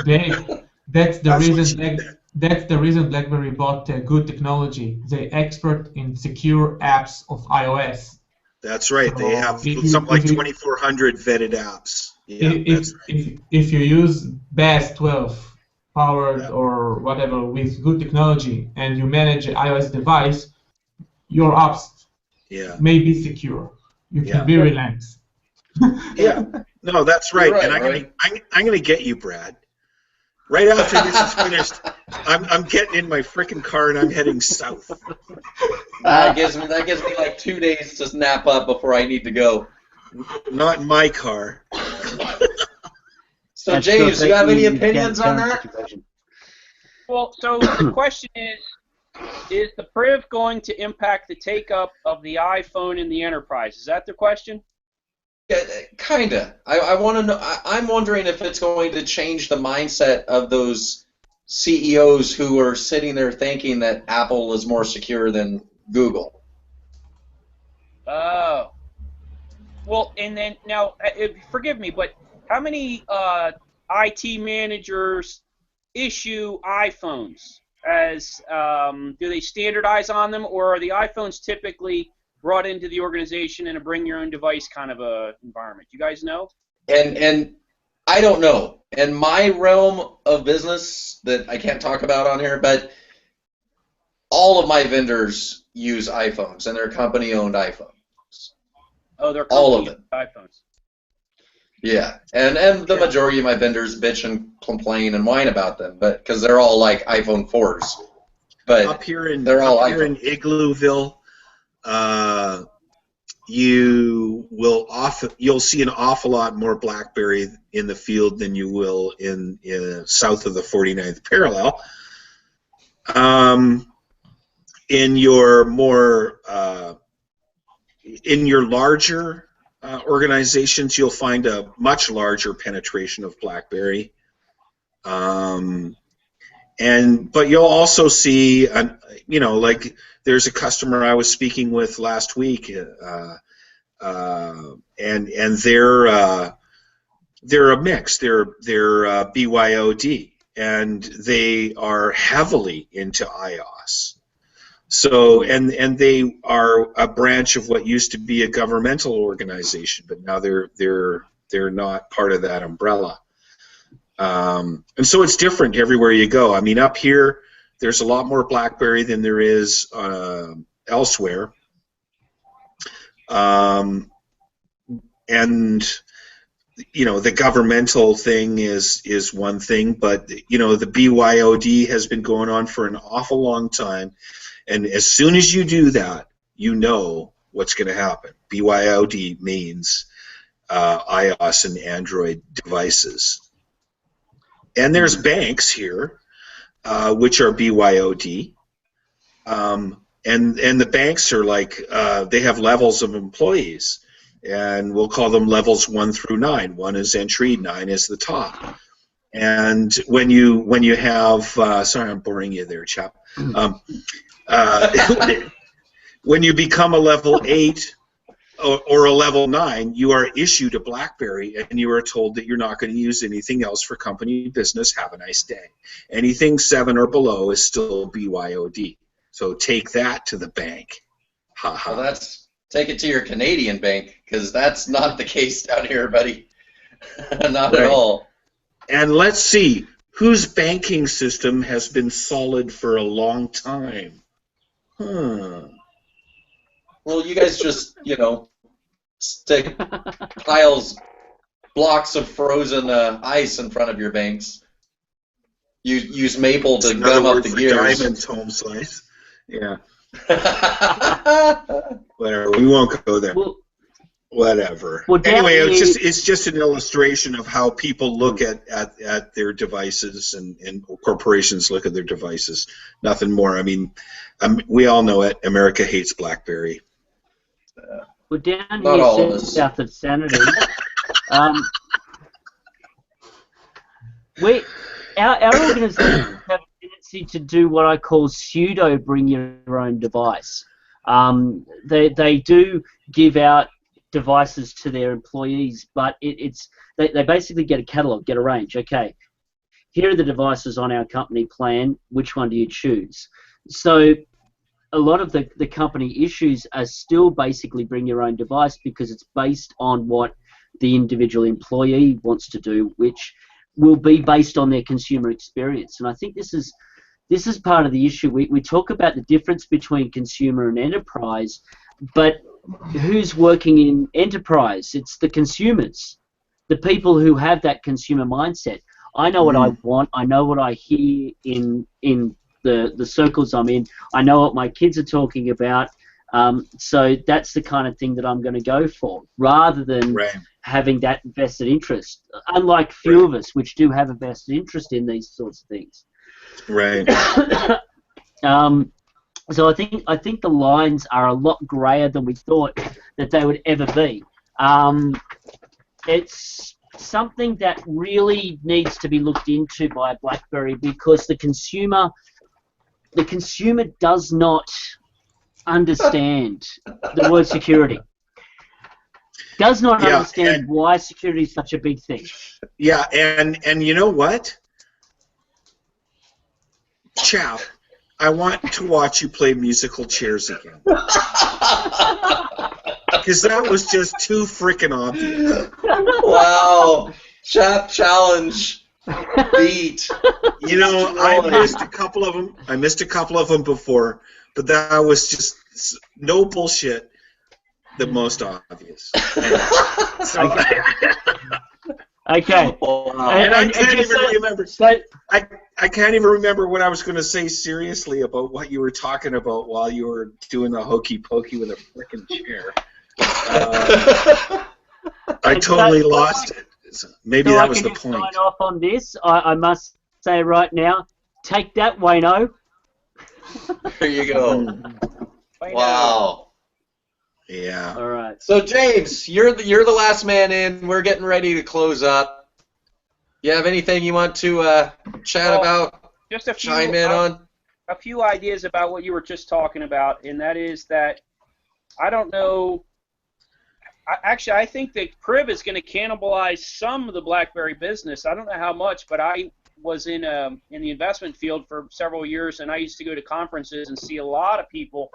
S4: Dave, that's the reason BlackBerry bought good technology. They're expert in secure apps of iOS.
S2: That's right.
S4: So
S2: they have something like 2,400 vetted apps. Yeah,
S4: if you use BAS 12 powered or whatever with good technology and you manage an iOS device, your apps may be secure. You can be relaxed.
S2: Yeah, no, that's right.
S1: Right,
S2: and I'm gonna get you, Brad. Right after this is finished, I'm getting in my frickin' car and I'm heading south.
S1: That gives me like 2 days to nap up before I need to go.
S2: Not in my car.
S1: So, James, do you have any opinions on that?
S5: Well, so the question is the PRIV going to impact the take-up of the iPhone in the enterprise? Is that the question?
S1: Yeah, kinda. I want to know. I'm wondering if it's going to change the mindset of those CEOs who are sitting there thinking that Apple is more secure than Google.
S5: Oh. Well, and then now, forgive me, but how many IT managers issue iPhones? Do they standardize on them, or are the iPhones typically brought into the organization in a bring your own device kind of a environment? You guys know?
S1: And I don't know. In my realm of business that I can't talk about on here, but all of my vendors use iPhones, and they're company-owned iPhones.
S5: Oh, they're
S1: all of it.
S5: iPhones.
S1: Yeah, and the majority of my vendors bitch and complain and whine about them, but because they're all like iPhone 4s. But
S2: up here in
S1: Iglooville,
S2: you'll see an awful lot more BlackBerry in the field than you will in south of the 49th parallel. In your more in your larger organizations, you'll find a much larger penetration of BlackBerry. But you'll also see, like there's a customer I was speaking with last week, and they're a mix. They're BYOD, and they are heavily into iOS. So and they are a branch of what used to be a governmental organization, but now they're not part of that umbrella. And so it's different everywhere you go. I mean, up here, there's a lot more BlackBerry than there is elsewhere. And, the governmental thing is one thing, but, the BYOD has been going on for an awful long time. And as soon as you do that, you know what's going to happen. BYOD means iOS and Android devices. And there's banks here, which are BYOD, and the banks are like they have levels of employees, and we'll call them levels 1 through 9. 1 is entry, 9 is the top. And when you have, sorry, I'm boring you there, chap. When you become a level 8 or a level 9, you are issued a BlackBerry, and you are told that you're not going to use anything else for company business. Have a nice day. Anything 7 or below is still BYOD. So take that to the bank. Ha ha.
S1: Well, take it to your Canadian bank, because that's not the case down here, buddy. Not at all.
S2: And let's see, whose banking system has been solid for a long time? Huh.
S1: Well, you guys just, stick blocks of frozen ice in front of your banks. You use maple to gum up the gears.
S2: Diamonds, home slice. Yeah. Whatever. We won't go there. Whatever.
S3: Well,
S2: anyway, it's just an illustration of how people look at their devices and corporations look at their devices. Nothing more. I mean, we all know it. America hates BlackBerry.
S3: Well, down
S1: Not all of
S3: here
S1: us.
S3: south of Sanity, our organisation have a tendency to do what I call pseudo bring your own device. They do give out devices to their employees, but they basically get a catalogue, get a range. Okay, here are the devices on our company plan. Which one do you choose? So a lot of the company issues are still basically bring your own device, because it's based on what the individual employee wants to do, which will be based on their consumer experience. And I think this is part of the issue. We talk about the difference between consumer and enterprise, but who's working in enterprise? It's the consumers, the people who have that consumer mindset. I know what I want. I know what I hear in the circles I'm in. I know what my kids are talking about. So that's the kind of thing that I'm going to go for, rather than having that vested interest. Unlike few of us, which do have a vested interest in these sorts of things.
S2: Right.
S3: So I think the lines are a lot grayer than we thought that they would ever be. It's something that really needs to be looked into by BlackBerry, because the consumer does not understand the word security. Does not understand why security is such a big thing.
S2: Yeah, and you know what? Chow, I want to watch you play musical chairs again. Because that was just too freaking obvious.
S1: Wow. Chap challenge. Beat.
S2: You know, I missed a couple of them. I missed a couple of them before, but that was just no bullshit. The most obvious. So,
S3: okay.
S1: Wow.
S2: And I can't even remember. I can't even remember what I was going to say seriously about what you were talking about while you were doing the hokey pokey with a frickin' chair. I totally lost it. Maybe that was the point.
S3: Sign off on this. I must say right now, take that, Wayno.
S1: There you go. Wow.
S2: Yeah.
S3: All right.
S1: So James, you're the last man in. We're getting ready to close up. You have anything you want to chat about?
S5: Just a few,
S1: chime in on?
S5: A few ideas about what you were just talking about, and that is that I don't know. Actually, I think that Priv is going to cannibalize some of the BlackBerry business. I don't know how much, but I was in the investment field for several years, and I used to go to conferences and see a lot of people,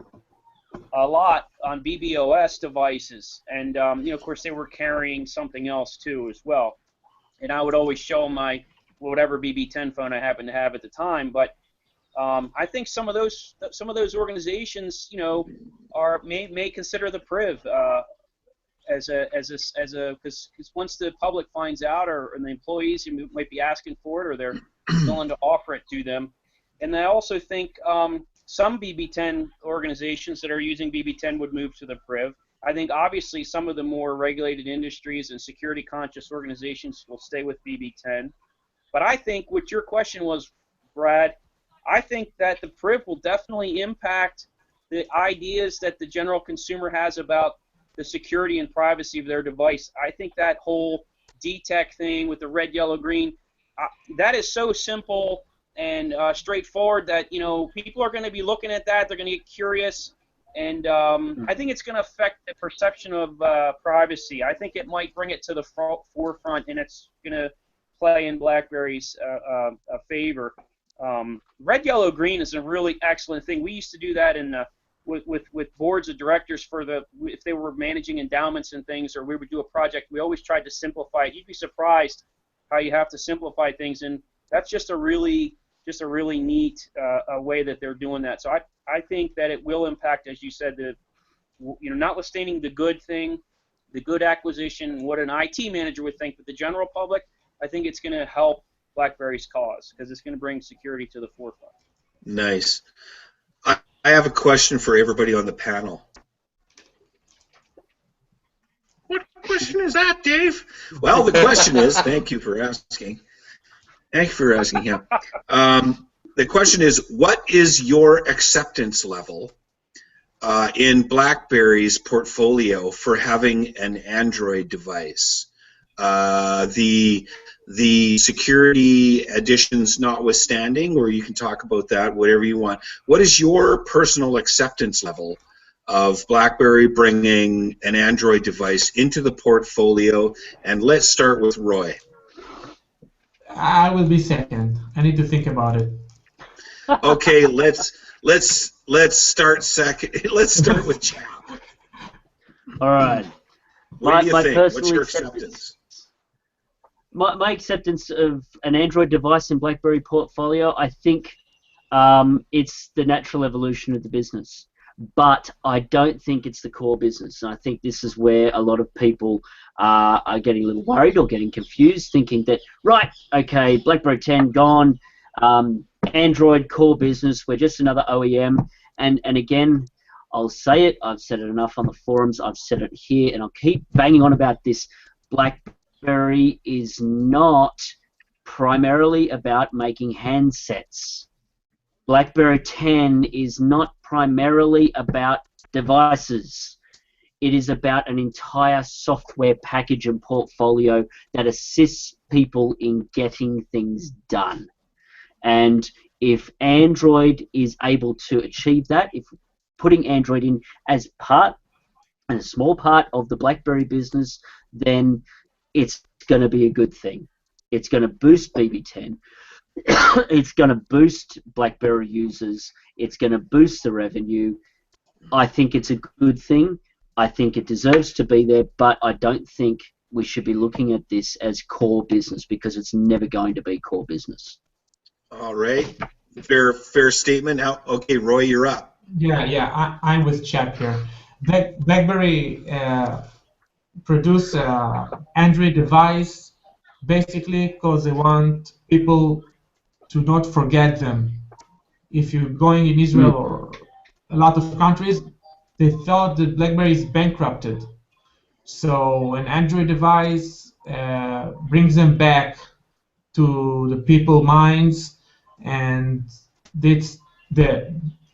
S5: on BBOS devices, and of course, they were carrying something else too as well. And I would always show them my whatever BB10 phone I happened to have at the time. But I think some of those organizations, may consider the Priv because once the public finds out, or the employees might be asking for it, or they're willing to offer it to them. And I also think some BB10 organizations that are using BB10 would move to the Priv. I think obviously some of the more regulated industries and security conscious organizations will stay with BB10. But I think what your question was, Brad, I think that the Priv will definitely impact the ideas that the general consumer has about the security and privacy of their device. I think that whole DTEC thing with the red, yellow, green, that is so simple and straightforward that people are going to be looking at that. They're going to get curious. And I think it's going to affect the perception of privacy. I think it might bring it to the forefront, and it's going to play in BlackBerry's favor. Red, yellow, green is a really excellent thing. We used to do that in with boards of directors if they were managing endowments and things, or we would do a project. We always tried to simplify it. You'd be surprised how you have to simplify things, and that's just a really neat way that they're doing that. So I think that it will impact, as you said, notwithstanding the good thing, the good acquisition, what an IT manager would think, but the general public, I think it's going to help BlackBerry's cause because it's going to bring security to the forefront.
S2: Nice. I have a question for everybody on the panel. What question is that, Dave? Well, the question is, thank you for asking. Thank you for asking him. The question is, what is your acceptance level in BlackBerry's portfolio for having an Android device? The security additions notwithstanding, or you can talk about that, whatever you want. What is your personal acceptance level of BlackBerry bringing an Android device into the portfolio? And let's start with Roy.
S4: I will be second. I need to think about it.
S2: Okay, let's start second. Let's start with Chap.
S3: All right.
S2: What do you think? What's
S3: personal
S2: your acceptance?
S3: My acceptance of an Android device in BlackBerry portfolio, I think it's the natural evolution of the business. But I don't think it's the core business. And I think this is where a lot of people are getting a little worried or getting confused, thinking that, right, okay, BlackBerry 10 gone, Android core business, we're just another OEM. And again, I'll say it, I've said it enough on the forums, I've said it here, and I'll keep banging on about this. BlackBerry is not primarily about making handsets. BlackBerry 10 is not primarily about devices. It is about an entire software package and portfolio that assists people in getting things done. And if Android is able to achieve that, if putting Android in as a small part of the BlackBerry business, then it's going to be a good thing. It's going to boost BB10. It's going to boost BlackBerry users. It's going to boost the revenue. I think it's a good thing. I think it deserves to be there, but I don't think we should be looking at this as core business because it's never going to be core business.
S2: All right. Fair statement. Okay, Roy, you're up.
S4: Yeah, I'm with Chap here. BlackBerry produce an Android device basically because they want people to not forget them. If you're going in Israel or a lot of countries, they thought that BlackBerry is bankrupted. So an Android device brings them back to the people's minds, and it's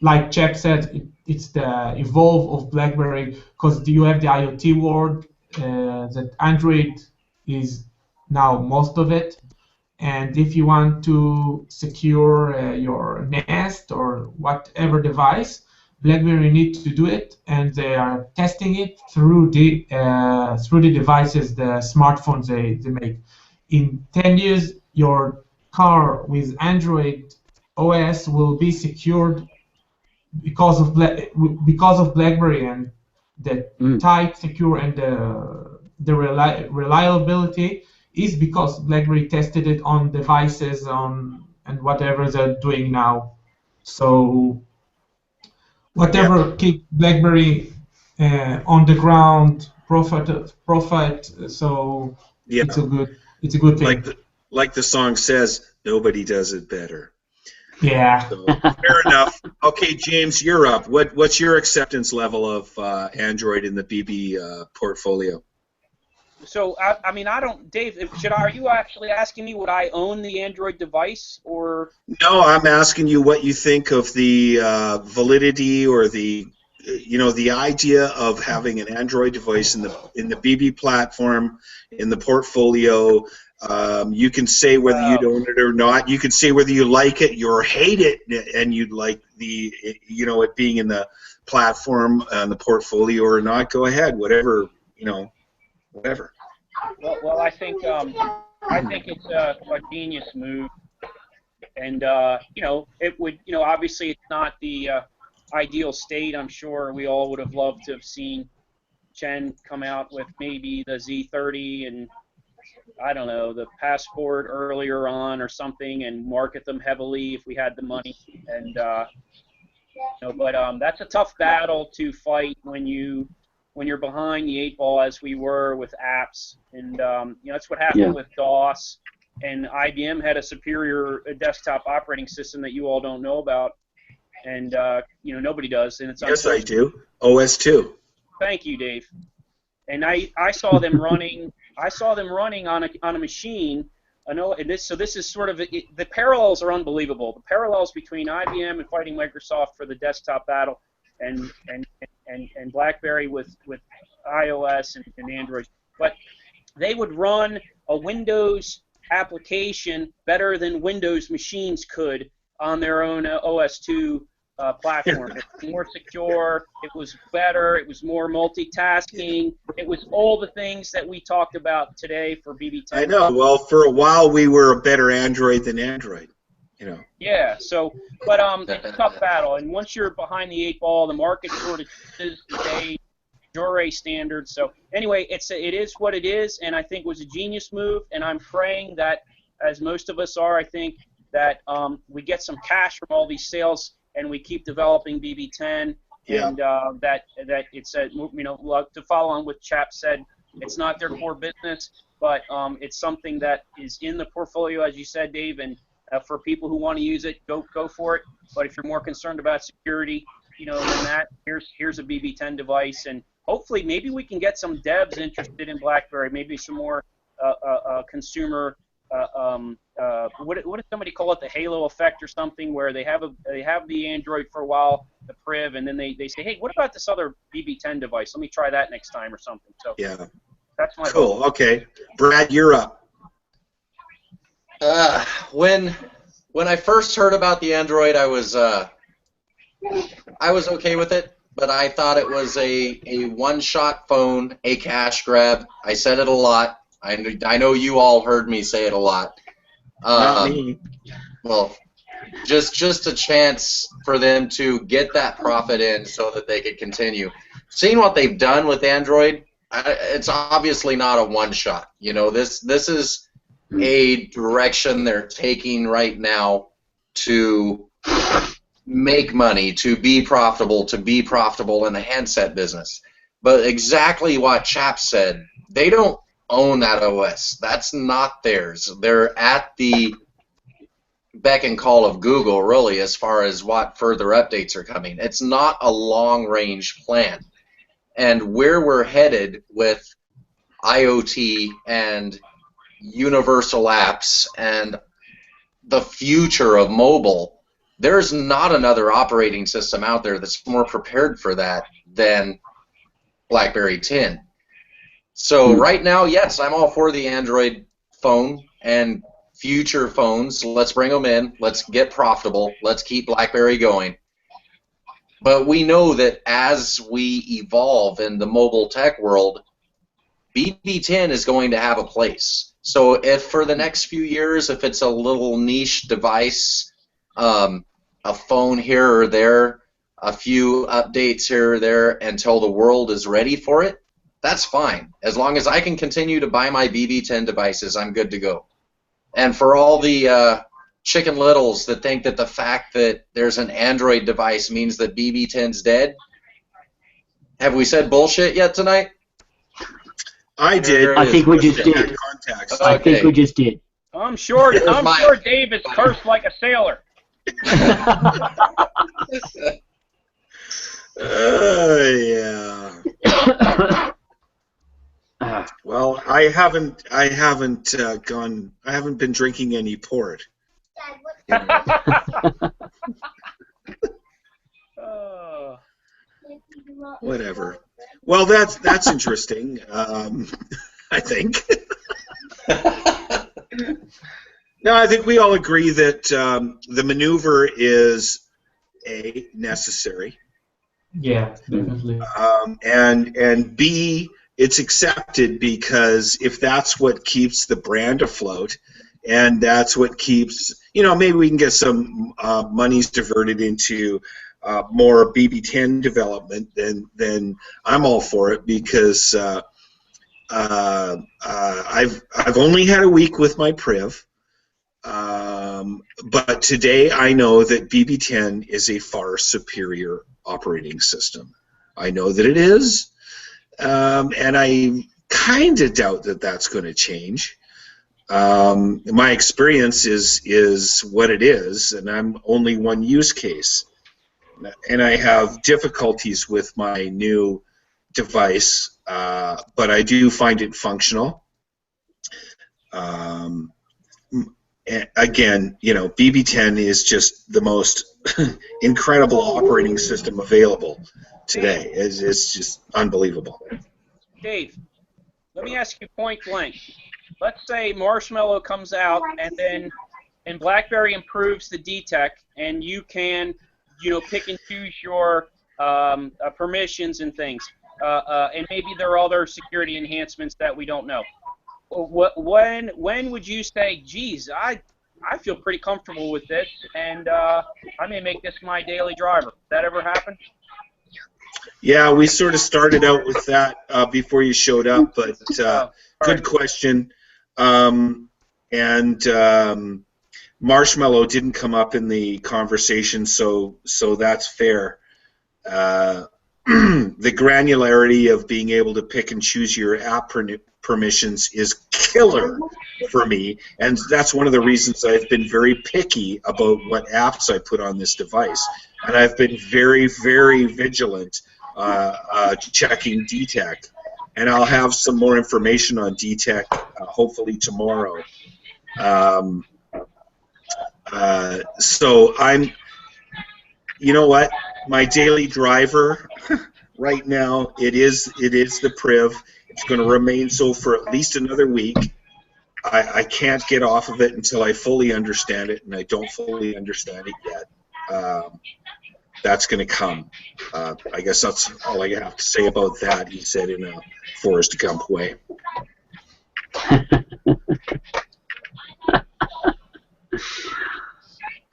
S4: like Chap said, it's the evolve of BlackBerry because you have the IoT world that Android is now most of it. And if you want to secure your Nest or whatever device, BlackBerry needs to do it, and they are testing it through the devices, the smartphones they make. In 10 years, your car with Android OS will be secured because of BlackBerry, and the tight, secure, and the reliability is because BlackBerry tested it on devices and whatever they're doing now. So whatever keep BlackBerry on the ground, profit. So it's a good thing.
S2: Like the song says, nobody does it better.
S4: Yeah.
S2: So, fair enough. Okay, James, you're up. What's your acceptance level of Android in the BB portfolio?
S5: So, I mean, I don't, Dave, are you actually asking me would I own the Android device, or?
S2: No, I'm asking you what you think of the validity or the idea of having an Android device in the BB platform, in the portfolio. You can say whether you own it or not. You can say whether you like it or hate it, and you'd like it being in the platform on the portfolio or not, go ahead. Whatever, whatever.
S5: Well, I think it's a genius move, and it would, obviously it's not the ideal state. I'm sure we all would have loved to have seen Chen come out with maybe the Z30 and I don't know, the Passport earlier on or something, and market them heavily if we had the money. And but that's a tough battle to fight when you're behind the eight ball, as we were with apps. And that's what happened with DOS. And IBM had a superior desktop operating system that you all don't know about, and nobody does. And it's
S2: yes, I do. OS2.
S5: Thank you, Dave. And I saw them running. I saw them running on a machine. So this is sort of the parallels are unbelievable. The parallels between IBM and fighting Microsoft for the desktop battle, and BlackBerry with iOS and Android. But they would run a Windows application better than Windows machines could on their own OS2 platform. It was more secure, it was better, it was more multitasking, it was all the things that we talked about today for BB10.
S2: I know. Well, for a while we were a better Android than Android.
S5: Yeah. So, but it's a tough battle, and once you're behind the eight ball, the market sort of chooses today Jure standards. So anyway, it is what it is, and I think it was a genius move, and I'm praying that, as most of us are, I think that we get some cash from all these sales, and we keep developing BB10, and that it's to follow on what Chap said, it's not their core business, but it's something that is in the portfolio, as you said, Dave, and for people who want to use it, go for it. But if you're more concerned about security, than that, here's a BB10 device, and hopefully maybe we can get some devs interested in BlackBerry, maybe some more consumer. What does somebody call it? The halo effect or something, where they have the Android for a while, the Priv, and then they say, hey, what about this other BB10 device? Let me try that next time or something. So that's my
S2: cool.
S5: hope.
S2: Okay, Brad, you're up.
S1: When I first heard about the Android, I was okay with it, but I thought it was a one-shot phone, a cash grab. I said it a lot. I know you all heard me say it a lot.
S2: Not me.
S1: Well, just a chance for them to get that profit in so that they could continue. Seeing what they've done with Android, it's obviously not a one-shot. This is a direction they're taking right now to make money, to be profitable in the handset business. But exactly what Chap said, they don't own that OS. That's not theirs. They're at the beck and call of Google, really, as far as what further updates are coming. It's not a long-range plan. And where we're headed with IoT and universal apps and the future of mobile, there's not another operating system out there that's more prepared for that than BlackBerry 10. So right now, yes, I'm all for the Android phone and future phones. Let's bring them in. Let's get profitable. Let's keep BlackBerry going. But we know that as we evolve in the mobile tech world, BB10 is going to have a place. So if for the next few years, if it's a little niche device, a phone here or there, a few updates here or there until the world is ready for it, that's fine. As long as I can continue to buy my BB10 devices, I'm good to go. And for all the chicken littles that think that the fact that there's an Android device means that BB10's dead, have we said bullshit yet tonight?
S2: I did.
S3: I think we just did. I think we just did.
S5: I'm sure Dave is cursed like a sailor.
S2: Yeah. Well, I haven't been drinking any port. Whatever. Well, that's interesting. I think. No, I think we all agree that the maneuver is necessary.
S4: Yeah, definitely.
S2: And B, it's accepted because if that's what keeps the brand afloat, and that's what keeps, maybe we can get some monies diverted into more BB10 development, then I'm all for it, because I've only had a week with my Priv, but today I know that BB10 is a far superior operating system. I know that it is, and I kind of doubt that that's going to change. My experience is what it is, and I'm only one use case, and I have difficulties with my new device, but I do find it functional. Again, BB10 is just the most incredible operating system available today. It's just unbelievable.
S5: Dave, let me ask you point blank. Let's say Marshmallow comes out and BlackBerry improves the DTEC, and you can, pick and choose your permissions and things, and maybe there are other security enhancements that we don't know. When would you say, geez, I feel pretty comfortable with this, and I may make this my daily driver? That ever happen?
S2: Yeah, we sort of started out with that before you showed up, but good question. Marshmallow didn't come up in the conversation, so that's fair. The granularity of being able to pick and choose your app permissions is killer for me, and that's one of the reasons I've been very picky about what apps I put on this device, and I've been very, very vigilant checking DTEC, and I'll have some more information on DTEC hopefully tomorrow. So I'm, what? My daily driver right now, it is the Priv. It's going to remain so for at least another week. I can't get off of it until I fully understand it, and I don't fully understand it yet. That's going to come. I guess that's all I have to say about that, he said in a Forrest Gump way.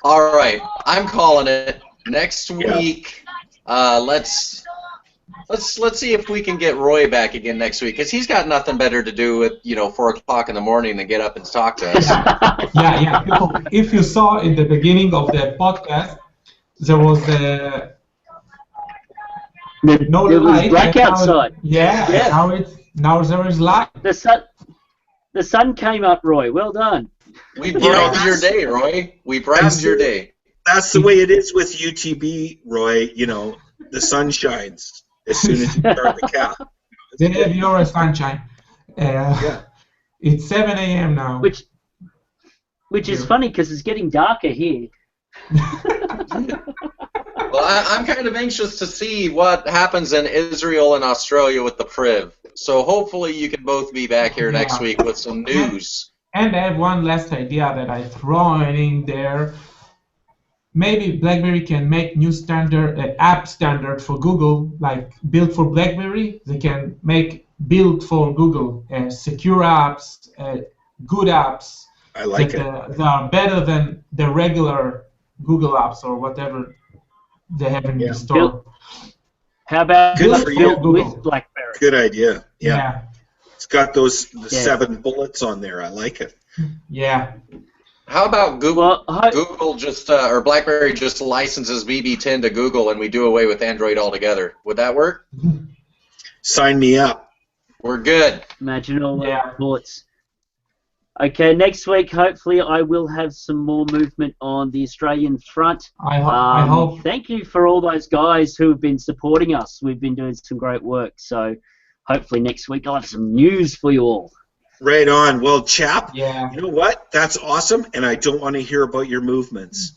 S1: All right, I'm calling it. Next week, let's see if we can get Roy back again next week, because he's got nothing better to do at 4 o'clock in the morning than get up and talk to us.
S4: Yeah. If you saw in the beginning of the podcast, there was no
S3: there
S4: light.
S3: was black outside.
S4: Now there is light.
S3: The sun came up, Roy. Well done.
S1: We brightened your day, Roy. We brightened your day.
S2: That's the way it is with UTB, Roy. The sun shines as soon as you start the cap.
S4: They have your sunshine. It's 7 a.m. now.
S3: Which is funny because it's getting darker here.
S1: Well, I'm kind of anxious to see what happens in Israel and Australia with the Priv. So hopefully you can both be back here next week with some news.
S4: And I have one last idea that I throw in there. Maybe BlackBerry can make new standard, app standard for Google, like built for BlackBerry. They can make built for Google, secure apps, good apps.
S2: I like it.
S4: That are better than the regular Google apps or whatever they have in the store.
S3: How about
S2: Good for you.
S3: with BlackBerry?
S2: Good idea.
S4: Yeah.
S2: It's got the 7 bullets on there. I like it.
S4: Yeah.
S1: How about Google? Google just or BlackBerry just licenses BB10 to Google, and we do away with Android altogether. Would that work?
S2: Sign me up.
S1: We're good.
S3: Imagine all the bullets. Okay, next week hopefully I will have some more movement on the Australian front.
S4: I hope.
S3: Thank you for all those guys who have been supporting us. We've been doing some great work. So hopefully next week I'll have some news for you all.
S2: Right on. Well, chap,
S4: you
S2: know what? That's awesome, and I don't want to hear about your movements.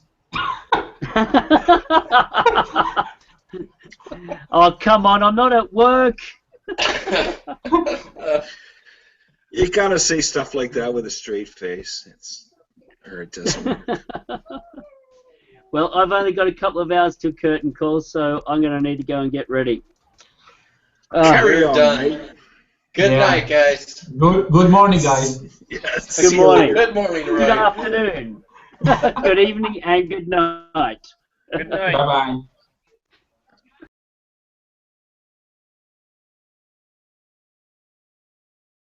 S3: Oh, come on. I'm not at work.
S2: You gotta say stuff like that with a straight face. It doesn't work.
S3: Well, I've only got a couple of hours till curtain call, so I'm going to need to go and get ready.
S2: Carry on,
S1: done.
S2: mate.
S1: Good
S4: Yeah.
S1: night, guys.
S4: Good morning, guys.
S2: Yes.
S3: Good morning.
S1: Good morning,
S3: Good
S1: Roy.
S3: afternoon. Good evening and good night.
S5: Good night.
S4: Bye-bye.